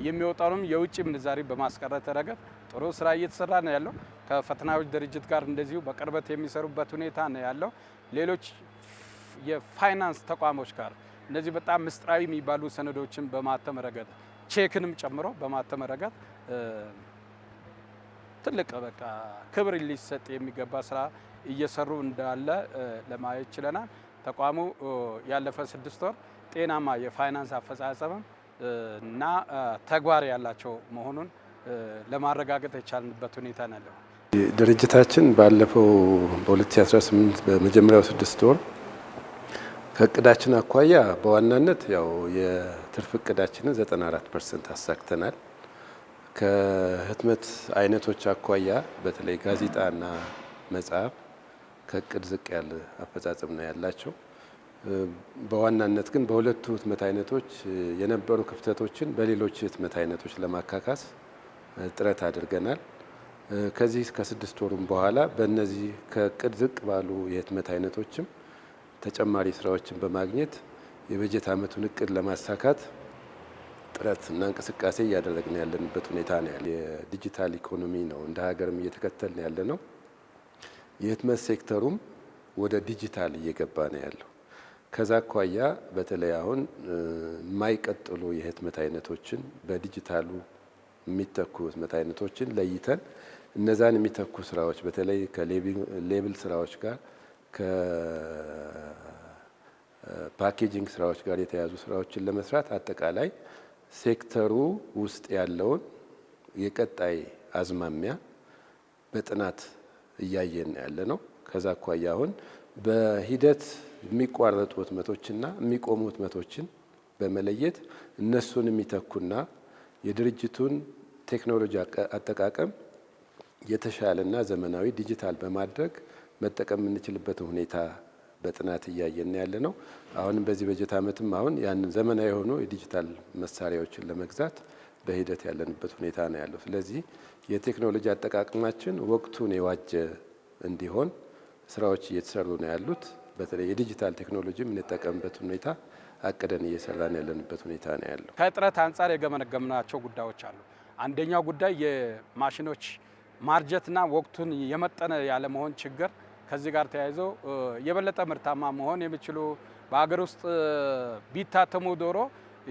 የሚወጣውንም የውጭ ምንዛሪ በማስቀረት ረገድ ጥሩ ስራ እየተሰራ ነው ያለው። ከፈተናዎች ድርጅት ጋር እንደዚሁ በቅርበት የሚሰሩበት ሁኔታ ነው ያለው። ሌሎች የፋይናንስ ተቋሞች ጋር እነዚህ በጣም ምስጢራዊ የሚባሉ ሰነዶችን በማተም ረገድ ቼክንም ጨምሮ በማተም ረገድ ትልቅ በቃ ክብር ሊሰጥ የሚገባ ስራ እየሰሩ እንዳለ ለማየት ችለናል። ተቋሙ ያለፈ 6 ወር ጤናማ የፋይናንስ አፈጻጸም እና ተግባር ያላቸው መሆኑን ለማረጋገጥ የቻልንበት ሁኔታ ነው ያለው። ድርጅታችን ባለፈው በ2018 በመጀመሪያው 6 ወር ከእቅዳችን አኳያ በዋናነት ያው የትርፍ እቅዳችንን 94% አሳክተናል። ከህትመት አይነቶች አኳያ በተለይ ጋዜጣና መጽሐፍ ከእቅድ ዝቅ ያለ አፈጻጸም ነው ያላቸው። በዋናነት ግን በሁለቱ ህትመት አይነቶች የነበሩ ክፍተቶችን በሌሎች ህትመት አይነቶች ለማካካስ ጥረት አድርገናል። ከዚህ ከ6 ወሩም በኋላ በእነዚህ ከእቅድ ዝቅ ባሉ የህትመት አይነቶችም ተጨማሪ ስራዎችን በማግኘት የበጀት ዓመቱን እቅድ ለማሳካት ጥረት እና እንቅስቃሴ እያደረግን ያለንበት ሁኔታ ነው ያለው። የዲጂታል ኢኮኖሚ ነው እንደ ሀገርም እየተከተልን ያለ ነው። የህትመት ሴክተሩም ወደ ዲጂታል እየገባ ነው ያለው። ከዛ አኳያ በተለይ አሁን የማይቀጥሉ የህትመት አይነቶችን በዲጂታሉ የሚተኩ ህትመት አይነቶችን ለይተን እነዛን የሚተኩ ስራዎች በተለይ ከሌብል ስራዎች ጋር ከፓኬጂንግ ስራዎች ጋር የተያዙ ስራዎችን ለመስራት አጠቃላይ ሴክተሩ ውስጥ ያለውን የቀጣይ አዝማሚያ በጥናት እያየን ያለ ነው። ከዛ አኳያ አሁን በሂደት የሚቋረጡ ህትመቶችና የሚቆሙ ህትመቶችን በመለየት እነሱን የሚተኩና የድርጅቱን ቴክኖሎጂ አጠቃቀም የተሻለና ዘመናዊ ዲጂታል በማድረግ መጠቀም የምንችልበትን ሁኔታ በጥናት እያየን ያለ ነው። አሁንም በዚህ በጀት ዓመትም አሁን ያንን ዘመናዊ የሆኑ የዲጂታል መሳሪያዎችን ለመግዛት በሂደት ያለንበት ሁኔታ ነው ያለው። ስለዚህ የቴክኖሎጂ አጠቃቀማችን ወቅቱን የዋጀ እንዲሆን ስራዎች እየተሰሩ ነው ያሉት። በተለይ የዲጂታል ቴክኖሎጂ የምንጠቀምበት ሁኔታ አቅደን እየሰራን ያለንበት ሁኔታ ነው ያለው። ከእጥረት አንጻር የገመገምናቸው ጉዳዮች አሉ። አንደኛው ጉዳይ የማሽኖች ማርጀትና ወቅቱን የመጠነ ያለመሆን ችግር፣ ከዚህ ጋር ተያይዞ የበለጠ ምርታማ መሆን የሚችሉ በሀገር ውስጥ ቢታተሙ ዶሮ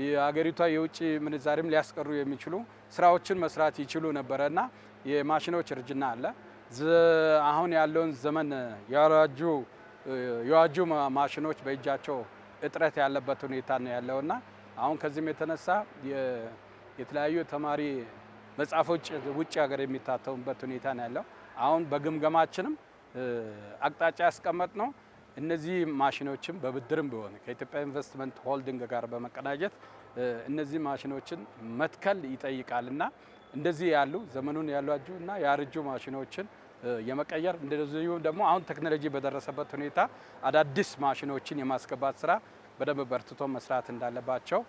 የሀገሪቷ የውጭ ምንዛሪም ሊያስቀሩ የሚችሉ ስራዎችን መስራት ይችሉ ነበረና የማሽኖች እርጅና አለ። አሁን ያለውን ዘመን የዋጁ ማሽኖች በእጃቸው እጥረት ያለበት ሁኔታ ነው ያለውና አሁን ከዚህም የተነሳ የተለያዩ ተማሪ መጽሐፎች ውጭ ሀገር የሚታተሙበት ሁኔታ ነው ያለው። አሁን በግምገማችንም አቅጣጫ ያስቀመጥ ነው እነዚህ ማሽኖችም በብድርም ቢሆን ከኢትዮጵያ ኢንቨስትመንት ሆልዲንግ ጋር በመቀናጀት እነዚህ ማሽኖችን መትከል ይጠይቃልና እንደዚህ ያሉ ዘመኑን ያሏጁ እና ያረጁ ማሽኖችን የመቀየር እንደዚሁ ደግሞ አሁን ቴክኖሎጂ በደረሰበት ሁኔታ አዳዲስ ማሽኖችን የማስገባት ስራ በደንብ በርትቶ መስራት እንዳለባቸው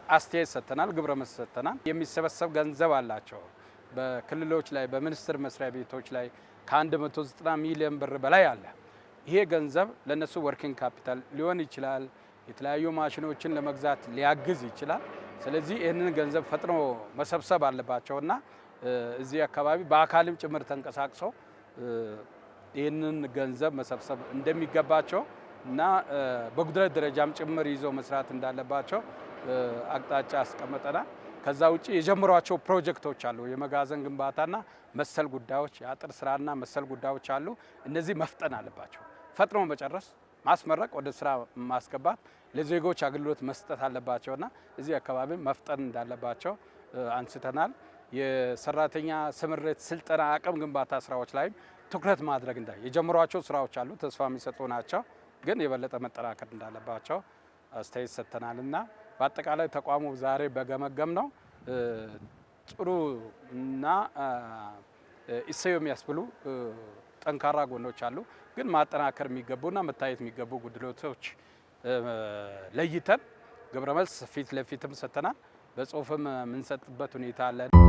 አስተያየት ሰጥተናል፣ ግብረ መልስ ሰጥተናል። የሚሰበሰብ ገንዘብ አላቸው በክልሎች ላይ በሚኒስቴር መስሪያ ቤቶች ላይ ከ190 ሚሊዮን ብር በላይ አለ። ይሄ ገንዘብ ለነሱ ወርኪንግ ካፒታል ሊሆን ይችላል፣ የተለያዩ ማሽኖችን ለመግዛት ሊያግዝ ይችላል። ስለዚህ ይህንን ገንዘብ ፈጥኖ መሰብሰብ አለባቸውና እዚህ አካባቢ በአካልም ጭምር ተንቀሳቅሰው ይህንን ገንዘብ መሰብሰብ እንደሚገባቸው እና በጉድለት ደረጃም ጭምር ይዘው መስራት እንዳለባቸው አቅጣጫ አስቀምጠናል። ከዛ ውጪ የጀመሯቸው ፕሮጀክቶች አሉ። የመጋዘን ግንባታና መሰል ጉዳዮች፣ የአጥር ስራና መሰል ጉዳዮች አሉ። እነዚህ መፍጠን አለባቸው። ፈጥኖ መጨረስ፣ ማስመረቅ፣ ወደ ስራ ማስገባት፣ ለዜጎች አገልግሎት መስጠት አለባቸውና እዚህ አካባቢ መፍጠን እንዳለባቸው አንስተናል። የሰራተኛ ስምሪት፣ ስልጠና፣ አቅም ግንባታ ስራዎች ላይም ትኩረት ማድረግ የጀመሯቸው ስራዎች አሉ፣ ተስፋ የሚሰጡ ናቸው፣ ግን የበለጠ መጠናከር እንዳለባቸው አስተያየት ሰጥተናልና በአጠቃላይ ተቋሙ ዛሬ በገመገም ነው ጥሩ እና እሰየው የሚያስብሉ ጠንካራ ጎኖች አሉ፣ ግን ማጠናከር የሚገቡና መታየት የሚገቡ ጉድለቶች ለይተን ግብረ መልስ ፊት ለፊትም ሰጥተናል፣ በጽሁፍም የምንሰጥበት ሁኔታ አለ።